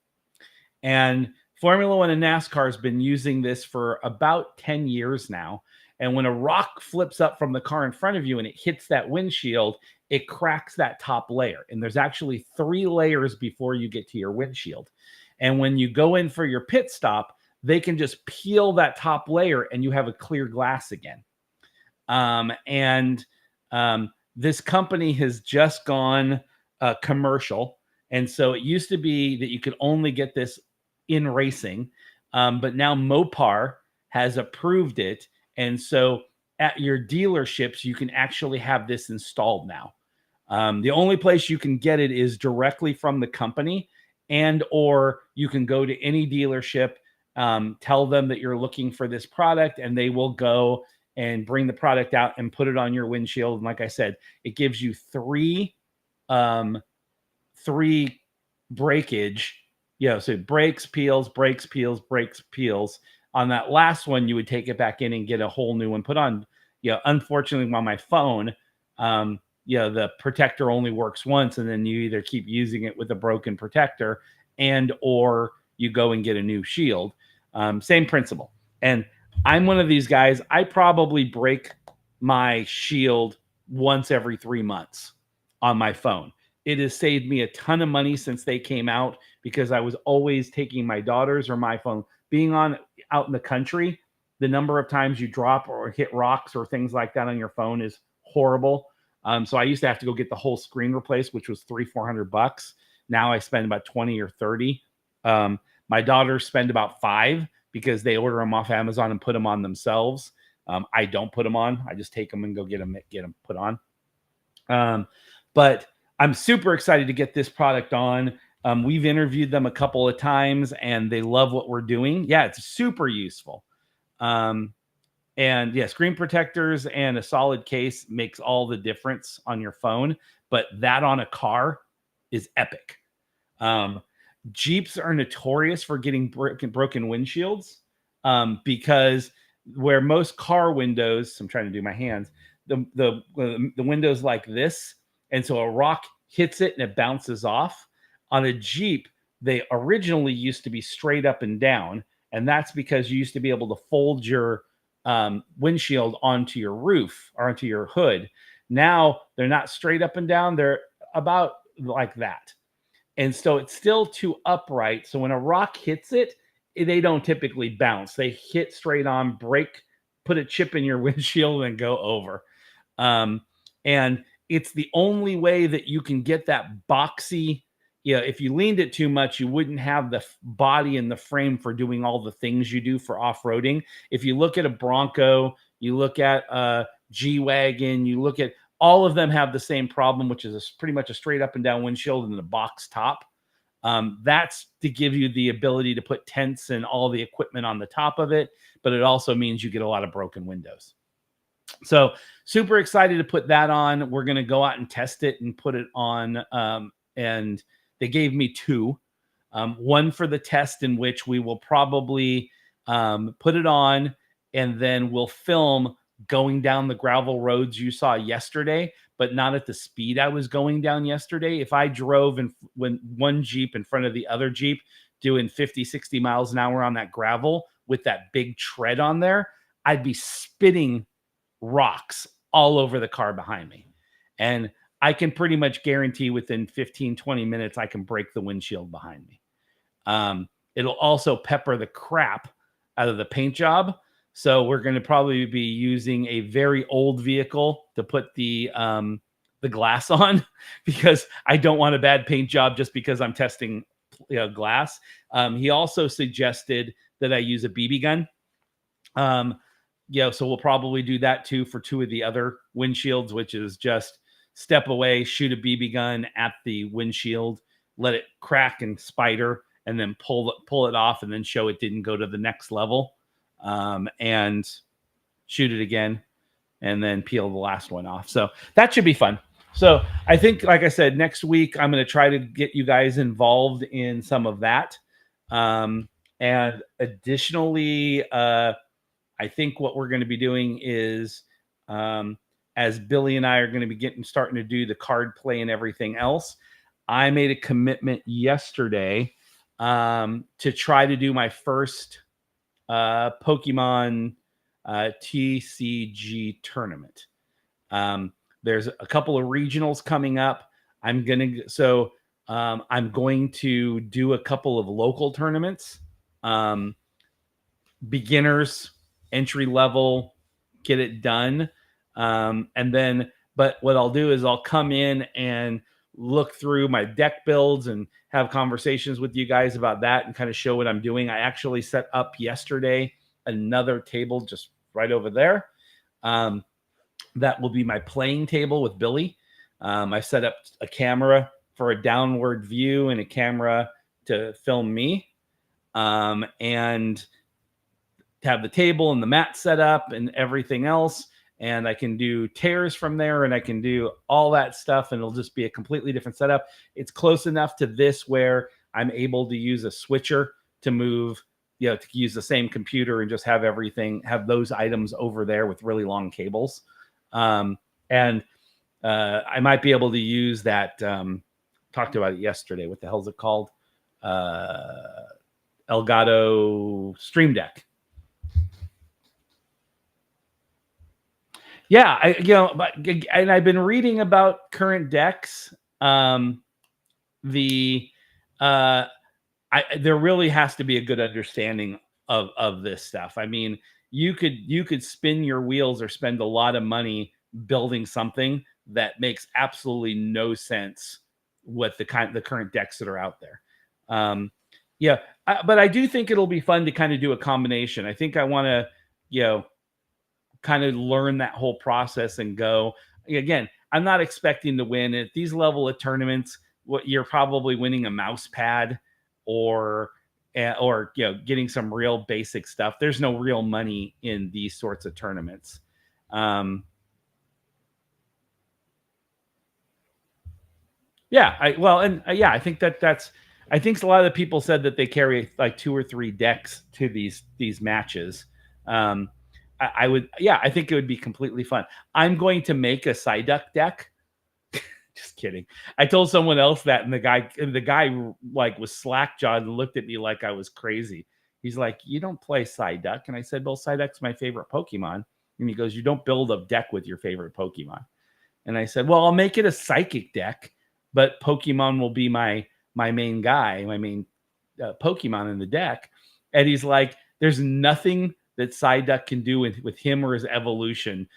[SPEAKER 1] And Formula One and NASCAR has been using this for about 10 years now. And when a rock flips up from the car in front of you and it hits that windshield, it cracks that top layer. And there's actually 3 layers before you get to your windshield. And when you go in for your pit stop, they can just peel that top layer and you have a clear glass again. This company has just gone commercial. And so it used to be that you could only get this in racing, but now Mopar has approved it. And so at your dealerships, you can actually have this installed now. The only place you can get it is directly from the company, and or you can go to any dealership, tell them that you're looking for this product, and they will go and bring the product out and put it on your windshield. And like I said, it gives you three breakage. So brakes, peels, brakes, peels, brakes, peels. On that last one, you would take it back in and get a whole new one put on. Unfortunately, on my phone, the protector only works once, and then you either keep using it with a broken protector and or you go and get a new shield. Same principle. And I'm one of these guys, I probably break my shield once every 3 months on my phone. It has saved me a ton of money since they came out, because I was always taking my daughter's or my phone. Being out in the country, the number of times you drop or hit rocks or things like that on your phone is horrible. So I used to have to go get the whole screen replaced, which was $300-400. Now I spend about 20 or 30. My daughters spend about 5 because they order them off Amazon and put them on themselves. I don't put them on. I just take them and go get them put on. But I'm super excited to get this product on. We've interviewed them a couple of times and they love what we're doing. Yeah, it's super useful. And yeah, screen protectors and a solid case makes all the difference on your phone, but that on a car is epic. Jeeps are notorious for getting broken windshields, because where most car windows, I'm trying to do my hands, the windows like this, and so a rock hits it and it bounces off. On a Jeep, they originally used to be straight up and down, And that's because you used to be able to fold your windshield onto your roof or onto your hood. Now they're not straight up and down, they're about like that. And so it's still too upright. So when a rock hits it, they don't typically bounce. They hit straight on, break, put a chip in your windshield, and go over. And it's the only way that you can get that boxy. If you leaned it too much, you wouldn't have the body and the frame for doing all the things you do for off-roading. If you look at a Bronco, you look at a G-Wagon, you look at all of them have the same problem, which is pretty much a straight up and down windshield and a box top. That's to give you the ability to put tents and all the equipment on the top of it, but it also means you get a lot of broken windows. So super excited to put that on. We're going to go out and test it and put it on. And they gave me two, one for the test in which we will probably put it on, and then we'll film going down the gravel roads you saw yesterday, but not at the speed I was going down yesterday. If I drove when one Jeep in front of the other Jeep doing 50, 60 miles an hour on that gravel with that big tread on there, I'd be spitting rocks all over the car behind me. And I can pretty much guarantee within 15, 20 minutes, I can break the windshield behind me. It'll also pepper the crap out of the paint job. So we're going to probably be using a very old vehicle to put the glass on, because I don't want a bad paint job just because I'm testing glass. He also suggested that I use a BB gun. So we'll probably do that too for two of the other windshields, which is just step away, shoot a BB gun at the windshield, let it crack and spider, and then pull it off, and then show it didn't go to the next level. And shoot it again, and then peel the last one off. So that should be fun. So I think, like I said, next week, I'm going to try to get you guys involved in some of that. And additionally, I think what we're going to be doing is, as Billy and I are going to be starting to do the card play and everything else, I made a commitment yesterday to try to do my first Pokemon TCG tournament. There's a couple of regionals coming up. I'm going to do a couple of local tournaments, beginners, entry level, get it done. But what I'll do is I'll come in and look through my deck builds and have conversations with you guys about that and kind of show what I'm doing. I actually set up yesterday another table just right over there. That will be my playing table with Billy. I set up a camera for a downward view and a camera to film me, and have the table and the mat set up and everything else. And I can do tears from there, and I can do all that stuff, and it'll just be a completely different setup. It's close enough to this where I'm able to use a switcher to move, to use the same computer and just have those items over there with really long cables. And I might be able to use that. Talked about it yesterday. What the hell is it called? Elgato Stream Deck. Yeah, and I've been reading about current decks. There really has to be a good understanding of this stuff. I mean, you could spin your wheels or spend a lot of money building something that makes absolutely no sense with the current decks that are out there. But I do think it'll be fun to kind of do a combination. I think I want to, kind of learn that whole process and go. Again, I'm not expecting to win at these level of tournaments. What you're probably winning a mouse pad or getting some real basic stuff. There's no real money in these sorts of tournaments. I think that's. I think a lot of the people said that they carry like 2 or 3 decks to these matches. I think it would be completely fun. I'm going to make a Psyduck deck. Just kidding. I told someone else that, and the guy like was slack jawed and looked at me like I was crazy. He's like, you don't play Psyduck. And I said, well, Psyduck's my favorite Pokemon. And he goes, you don't build a deck with your favorite Pokemon. And I said, well, I'll make it a psychic deck, but Pokemon will be my main guy, my main Pokemon in the deck. And he's like, there's nothing that Psyduck can do with him or his evolution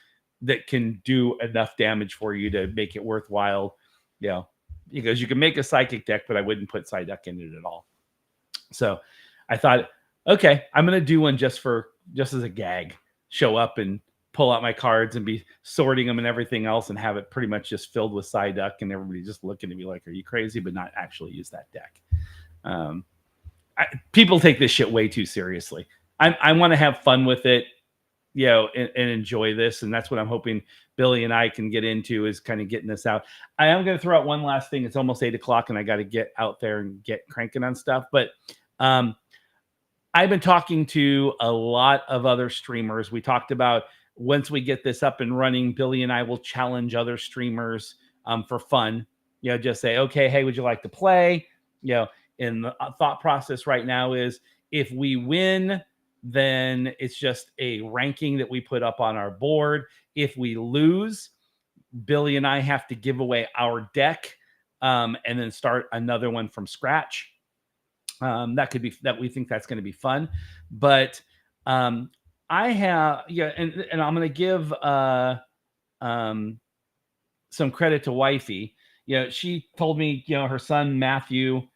[SPEAKER 1] that can do enough damage for you to make it worthwhile. You know, he goes, you can make a psychic deck, but I wouldn't put Psyduck in it at all. So I thought, okay, I'm going to do one just as a gag, show up and pull out my cards and be sorting them and everything else and have it pretty much just filled with Psyduck and everybody just looking at me like, are you crazy? But not actually use that deck. People take this shit way too seriously. I want to have fun with it, you know, and enjoy this. And that's what I'm hoping Billy and I can get into, is kind of getting this out. I am going to throw out one last thing. It's almost 8:00 and I got to get out there and get cranking on stuff. But I've been talking to a lot of other streamers. We talked about, once we get this up and running, Billy and I will challenge other streamers for fun. You know, just say, okay, hey, would you like to play? You know, and the thought process right now is, if we win, then it's just a ranking that we put up on our board. If we lose, Billy and I have to give away our deck and then start another one from scratch. That we think that's going to be fun. But I have, and I'm going to give some credit to Wifey. You know, she told me, you know, her son Matthew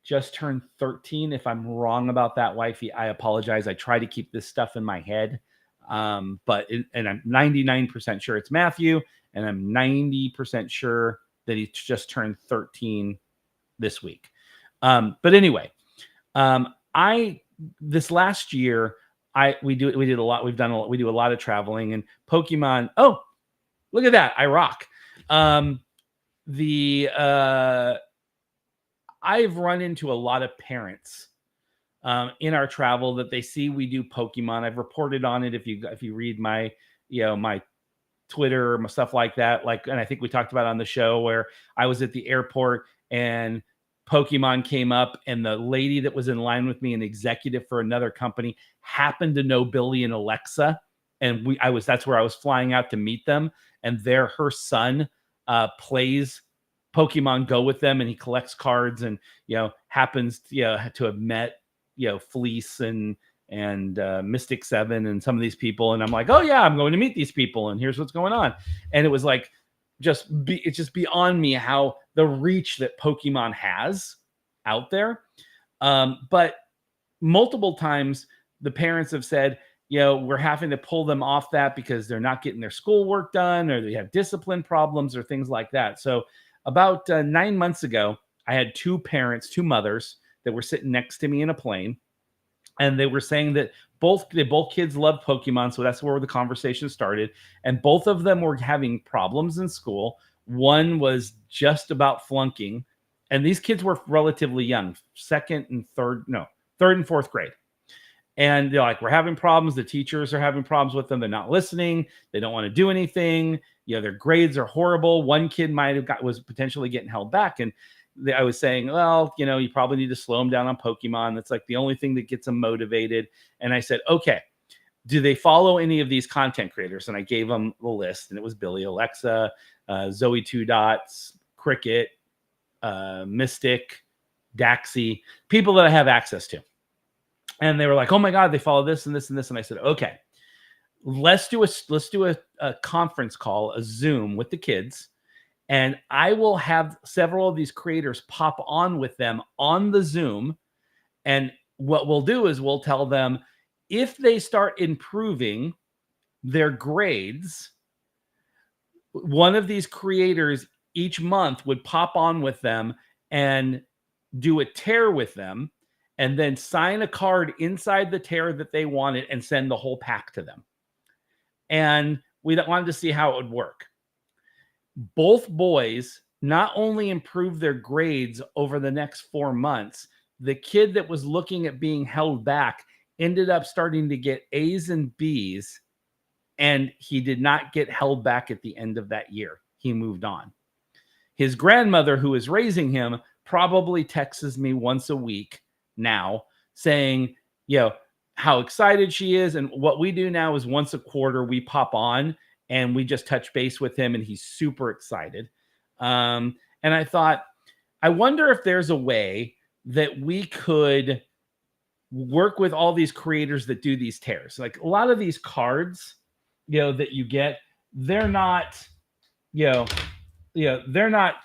[SPEAKER 1] just turned 13. If I'm wrong about that, Wifey, I apologize. I try to keep this stuff in my head, and I'm 99% sure it's Matthew, and I'm 90% sure that he just turned 13 this week. But anyway, this last year, we do a lot of traveling, and Pokemon. Oh, look at that. I rock. I've run into a lot of parents in our travel that they see we do Pokemon. I've reported on it. If you read my Twitter or stuff like that, and I think we talked about on the show where I was at the airport and Pokemon came up, and the lady that was in line with me, an executive for another company, happened to know Billy and Alexa, and that's where I was flying out to meet them, and her son plays Pokemon Go with them, and he collects cards, and happens to have met Fleece and Mystic 7 and some of these people, and I'm like, oh yeah, I'm going to meet these people, and here's what's going on. And it was like, it's just beyond me how the reach that Pokemon has out there. But multiple times the parents have said, we're having to pull them off that because they're not getting their schoolwork done, or they have discipline problems or things like that. So about 9 months ago, I had two mothers that were sitting next to me in a plane, and they were saying that both kids love Pokemon. So that's where the conversation started. And both of them were having problems in school. One was just about flunking. And these kids were relatively young, third and fourth grade. And they're like, we're having problems. The teachers are having problems with them. They're not listening. They don't want to do anything. Their grades are horrible. One kid was potentially getting held back. And I was saying, well, you probably need to slow them down on Pokemon. That's like the only thing that gets them motivated. And I said, okay, do they follow any of these content creators? And I gave them the list, and it was Billy, Alexa, Zoe 2 Dots, Cricket, Mystic, Daxi, people that I have access to. And they were like, oh my God, they follow this and this and this. And I said, okay, let's do a conference call, a Zoom with the kids. And I will have several of these creators pop on with them on the Zoom. And what we'll do is we'll tell them, if they start improving their grades, one of these creators each month would pop on with them and do a tear with them, and then sign a card inside the tear that they wanted and send the whole pack to them. And we wanted to see how it would work. Both boys not only improved their grades over the next 4 months, the kid that was looking at being held back ended up starting to get A's and B's, and he did not get held back at the end of that year. He moved on. His grandmother, who is raising him, probably texts me once a week now, saying, you know, how excited she is. And what we do now is once a quarter, we pop on and we just touch base with him, and he's super excited. And I thought, I wonder if there's a way that we could work with all these creators that do these tears. Like a lot of these cards, that you get, they're not, they're not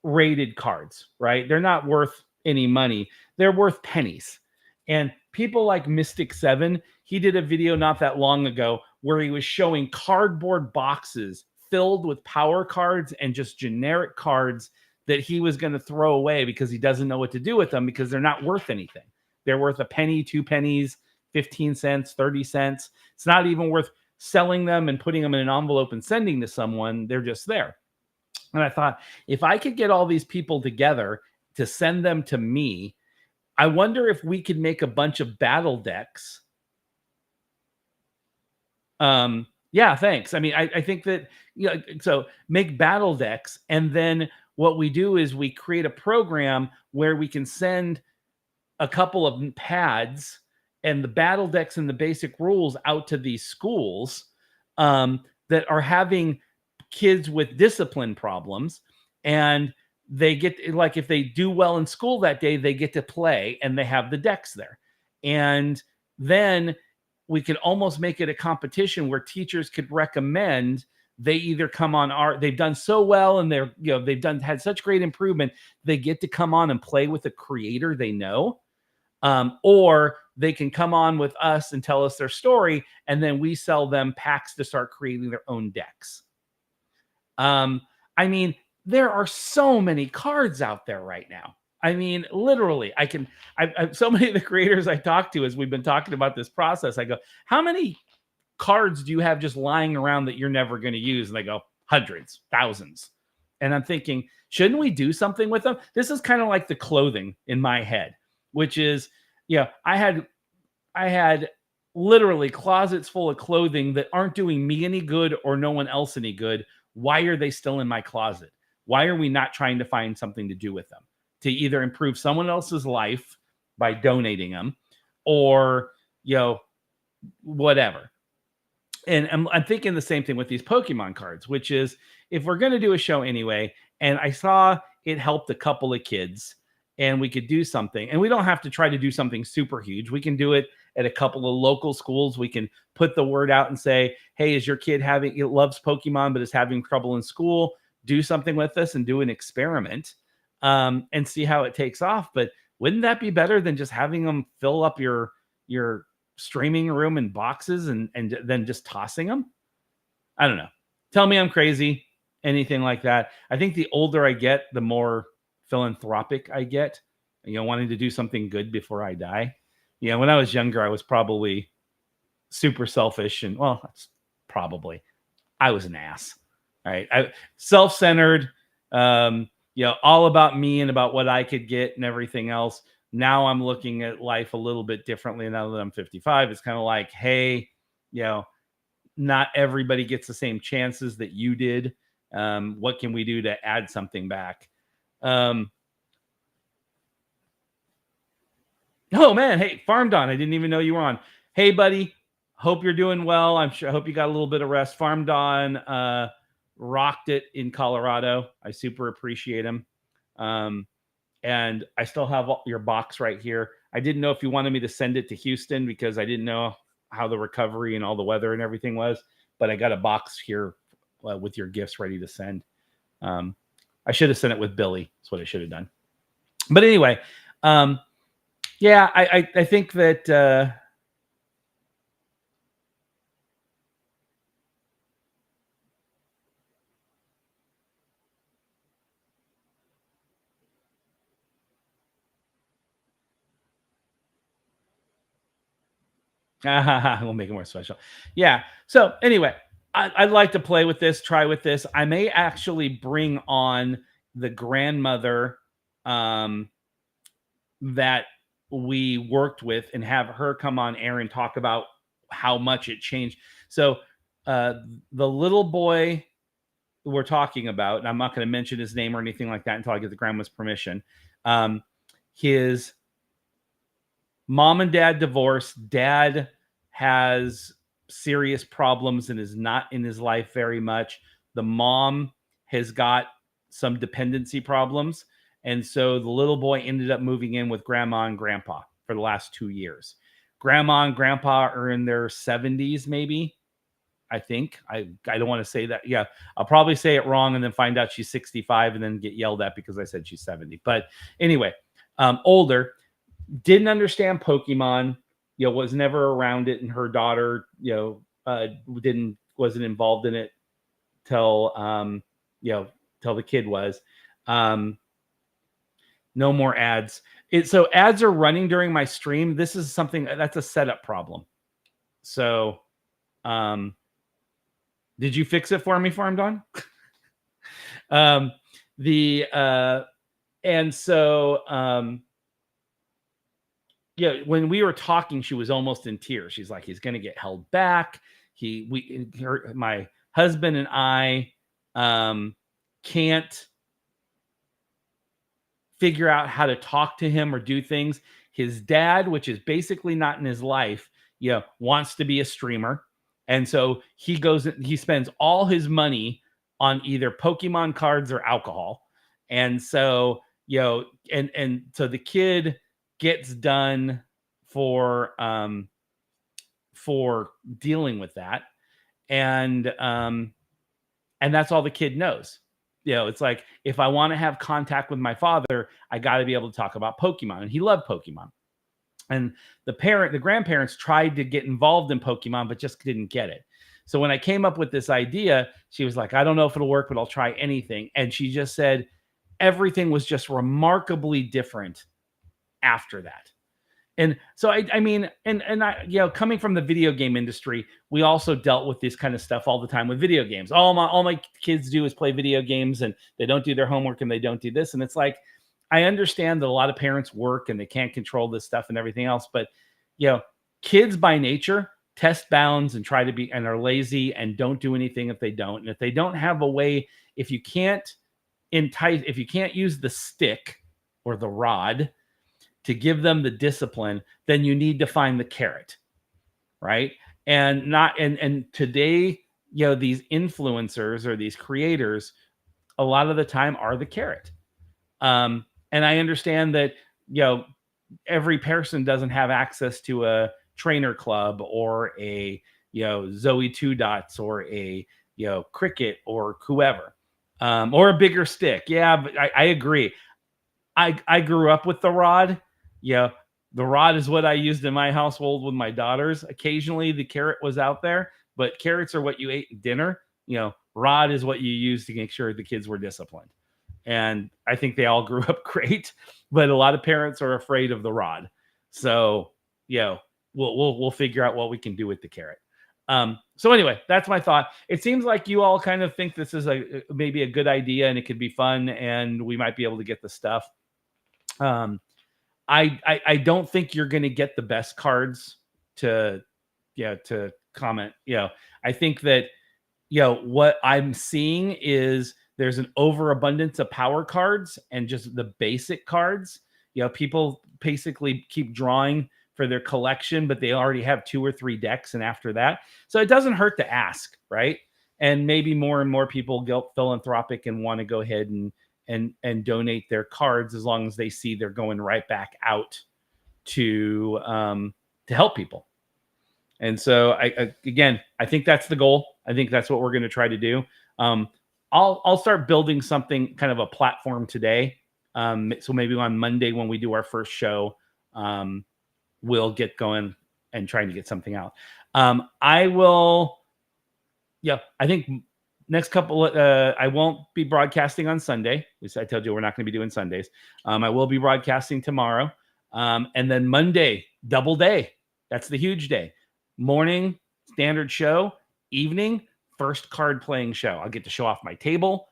[SPEAKER 1] rated cards, right? They're not worth any money. They're worth pennies. And people like Mystic 7, he did a video not that long ago where he was showing cardboard boxes filled with power cards and just generic cards that he was going to throw away because he doesn't know what to do with them because they're not worth anything. They're worth a penny, 2 pennies, 15 cents, 30 cents. It's not even worth selling them and putting them in an envelope and sending to someone. They're just there. And I thought, if I could get all these people together to send them to me, I wonder if we could make a bunch of battle decks. Yeah, thanks. I mean, I think that, so make battle decks. And then what we do is we create a program where we can send a couple of pads and the battle decks and the basic rules out to these schools that are having kids with discipline problems, and they get, like, if they do well in school that day, they get to play and they have the decks there. And then we could almost make it a competition where teachers could recommend they either come on they've done so well and they've had such great improvement, they get to come on and play with a creator they know. Or they can come on with us and tell us their story, and then we sell them packs to start creating their own decks. I mean, there are so many cards out there right now. I mean, literally, I so many of the creators I talk to as we've been talking about this process, I go, how many cards do you have just lying around that you're never going to use? And they go, hundreds, thousands. And I'm thinking, shouldn't we do something with them? This is kind of like the clothing in my head, which is, I had literally closets full of clothing that aren't doing me any good or no one else any good. Why are they still in my closet? Why are we not trying to find something to do with them to either improve someone else's life by donating them or, whatever? And I'm thinking the same thing with these Pokemon cards, which is, if we're going to do a show anyway, and I saw it helped a couple of kids and we could do something, and we don't have to try to do something super huge. We can do it at a couple of local schools. We can put the word out and say, hey, is your kid loves Pokemon, but is having trouble in school? Do something with us and do an experiment and see how it takes off. But wouldn't that be better than just having them fill up your streaming room in boxes and then just tossing them? I don't know. Tell me I'm crazy, anything like that. I think the older I get, the more philanthropic I get, wanting to do something good before I die. When I was younger, I was probably super selfish, and I was an ass. All right. Self-centered, all about me and about what I could get and everything else. Now I'm looking at life a little bit differently now that I'm 55. It's kind of like, hey, not everybody gets the same chances that you did. What can we do to add something back? Oh man, hey, Farm Don, I didn't even know you were on. Hey buddy, hope you're doing well. I hope you got a little bit of rest. Farm Don rocked it in Colorado. I super appreciate him. And I still have your box right here. I didn't know if you wanted me to send it to Houston because I didn't know how the recovery and all the weather and everything was, but I got a box here with your gifts ready to send. I should have sent it with Billy. That's what I should have done. But anyway, yeah, I think that we'll make it more special. Yeah. So anyway, I'd like to play with this, try with this. I may actually bring on the grandmother that we worked with and have her come on air and talk about how much it changed. So the little boy we're talking about, and I'm not going to mention his name or anything like that until I get the grandma's permission. His Mom and dad divorced. Dad has serious problems and is not in his life very much. The mom has got some dependency problems. And so the little boy ended up moving in with grandma and grandpa for the last 2 years. Grandma and grandpa are in their 70s, maybe. I think. I don't want to say that. Yeah, I'll probably say it wrong and then find out she's 65 and then get yelled at because I said she's 70. But anyway, older, didn't understand Pokemon, was never around it, and her daughter, wasn't involved in it till till the kid was. No more ads. So ads are running during my stream. This is something that's a setup problem. So, did you fix it for me, Farm Don? When we were talking, she was almost in tears. She's like, he's going to get held back. My husband and I can't figure out how to talk to him or do things. His dad, which is basically not in his life, wants to be a streamer. And so he spends all his money on either Pokemon cards or alcohol. And so, and so the kid gets done for dealing with that. And that's all the kid knows. It's like, if I want to have contact with my father, I got to be able to talk about Pokemon. And he loved Pokemon. And the grandparents tried to get involved in Pokemon, but just didn't get it. So when I came up with this idea, she was like, I don't know if it'll work, but I'll try anything. And she just said everything was just remarkably different after that. And so, coming from the video game industry, we also dealt with this kind of stuff all the time with video games. All my kids do is play video games, and they don't do their homework, and they don't do this. And it's like, I understand that a lot of parents work and they can't control this stuff and everything else, but kids by nature test bounds and try to be, and are lazy and don't do anything if they don't. And if they don't have a way, if you can't use the stick or the rod to give them the discipline, then you need to find the carrot, right? And today, these influencers or these creators, a lot of the time are the carrot. And I understand that, every person doesn't have access to a trainer club or a, Zoe 2 Dots or a, Cricket or whoever, or a bigger stick. Yeah, but I agree. I grew up with the rod. The rod is what I used in my household with my daughters. Occasionally the carrot was out there, but carrots are what you ate at dinner. Rod is what you use to make sure the kids were disciplined. And I think they all grew up great, but a lot of parents are afraid of the rod. So, we'll figure out what we can do with the carrot. So anyway, that's my thought. It seems like you all kind of think this is maybe a good idea and it could be fun and we might be able to get the stuff. I don't think you're going to get the best cards to comment. I think that, what I'm seeing is there's an overabundance of power cards and just the basic cards. People basically keep drawing for their collection, but they already have 2 or 3 decks. And after that, so it doesn't hurt to ask, right? And maybe more and more people get philanthropic and want to go ahead and donate their cards, as long as they see they're going right back out to help people. And so I think that's the goal. I think that's what we're going to try to do. I'll start building something, kind of a platform today. So maybe on Monday when we do our first show, we'll get going and trying to get something out. I think next couple, I won't be broadcasting on Sunday. I told you we're not going to be doing Sundays. I will be broadcasting tomorrow. And then Monday, double day. That's the huge day. Morning, standard show. Evening, first card playing show. I'll get to show off my table.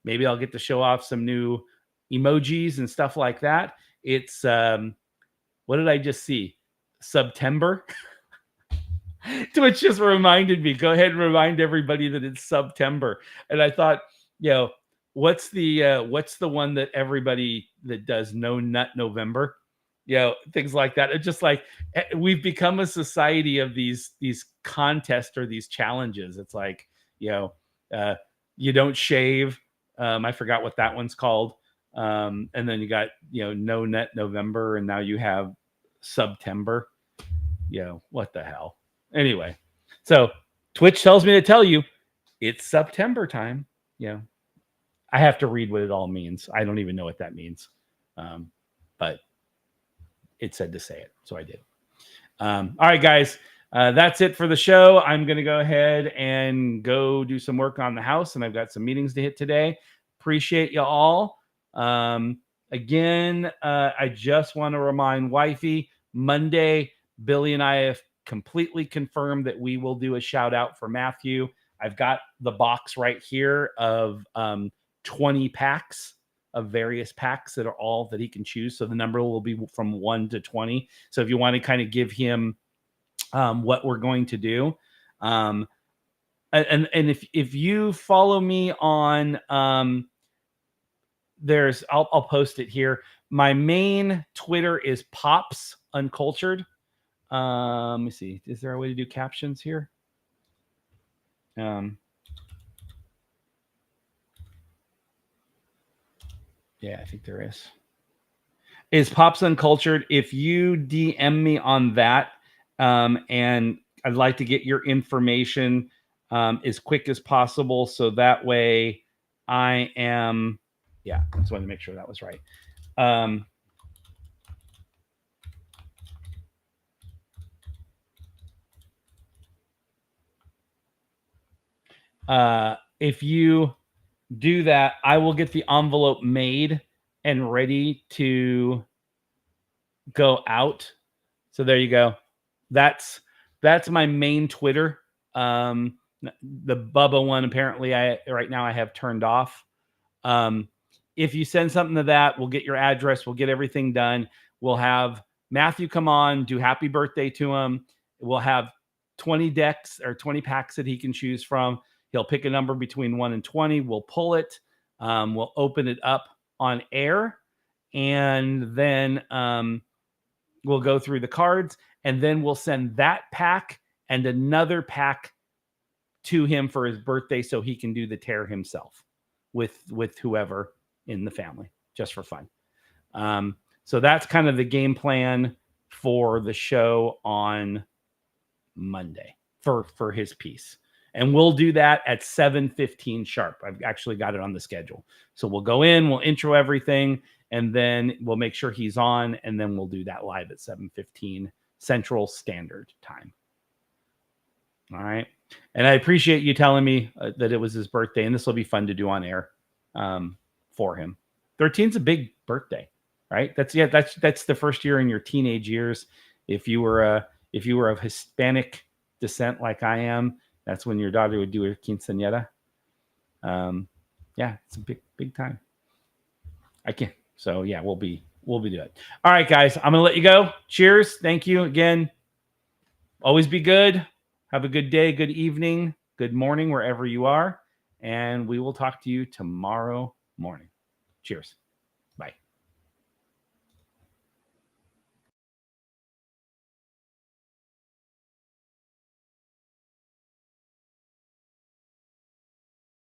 [SPEAKER 1] Maybe I'll get to show off some new emojis and stuff like that. It's, what did I just see? September. Which just reminded me, go ahead and remind everybody that it's September. And I thought, what's the one that everybody that does No Nut November? things like that. It's just like we've become a society of these contests or these challenges. It's like, you don't shave. I forgot what that one's called. And then you got, no net November, and now you have September. What the hell? Anyway, so Twitch tells me to tell you it's September time. I have to read what it all means. I don't even know what that means. But it said to say it, so I did. All right, guys, that's it for the show. I'm going to go ahead and go do some work on the house, and I've got some meetings to hit today. Appreciate you all. Again, I just want to remind Wifey, Monday, Billy and I have completely confirmed that we will do a shout out for Matthew. I've got the box right here of 20 packs of various packs that are all that he can choose. So the number will be from 1 to 20. So if you want to kind of give him what we're going to do. And if you follow me on I'll post it here. My main Twitter is Pops Uncultured. Let me see. Is there a way to do captions here? Yeah, I think there is. Is Pops Uncultured. If you DM me on that, and I'd like to get your information as quick as possible, so that way I am. Yeah, I just wanted to make sure that was right. If you do that, I will get the envelope made and ready to go out. So there you go. That's my main Twitter. The Bubba one, apparently right now I have turned off. If you send something to that, we'll get your address. We'll get everything done. We'll have Matthew come on, do happy birthday to him. We'll have 20 decks or 20 packs that he can choose from. He'll pick a number between 1 and 20. We'll pull it. We'll open it up on air. And then we'll go through the cards. And then we'll send that pack and another pack to him for his birthday so he can do the tear himself with whoever in the family, just for fun. So that's kind of the game plan for the show on Monday for his piece. And we'll do that at 7:15 sharp. I've actually got it on the schedule. So we'll go in, we'll intro everything, and then we'll make sure he's on, and then we'll do that live at 7:15 Central Standard Time. All right. And I appreciate you telling me that it was his birthday, and this will be fun to do on air for him. 13's a big birthday, right? That's the first year in your teenage years. If you were of Hispanic descent like I am, that's when your daughter would do her quinceañera. Yeah, it's a big time. I can't. So yeah, we'll be doing it. All right, guys, I'm gonna let you go. Cheers. Thank you again. Always be good. Have a good day, good evening, good morning, wherever you are. And we will talk to you tomorrow morning. Cheers.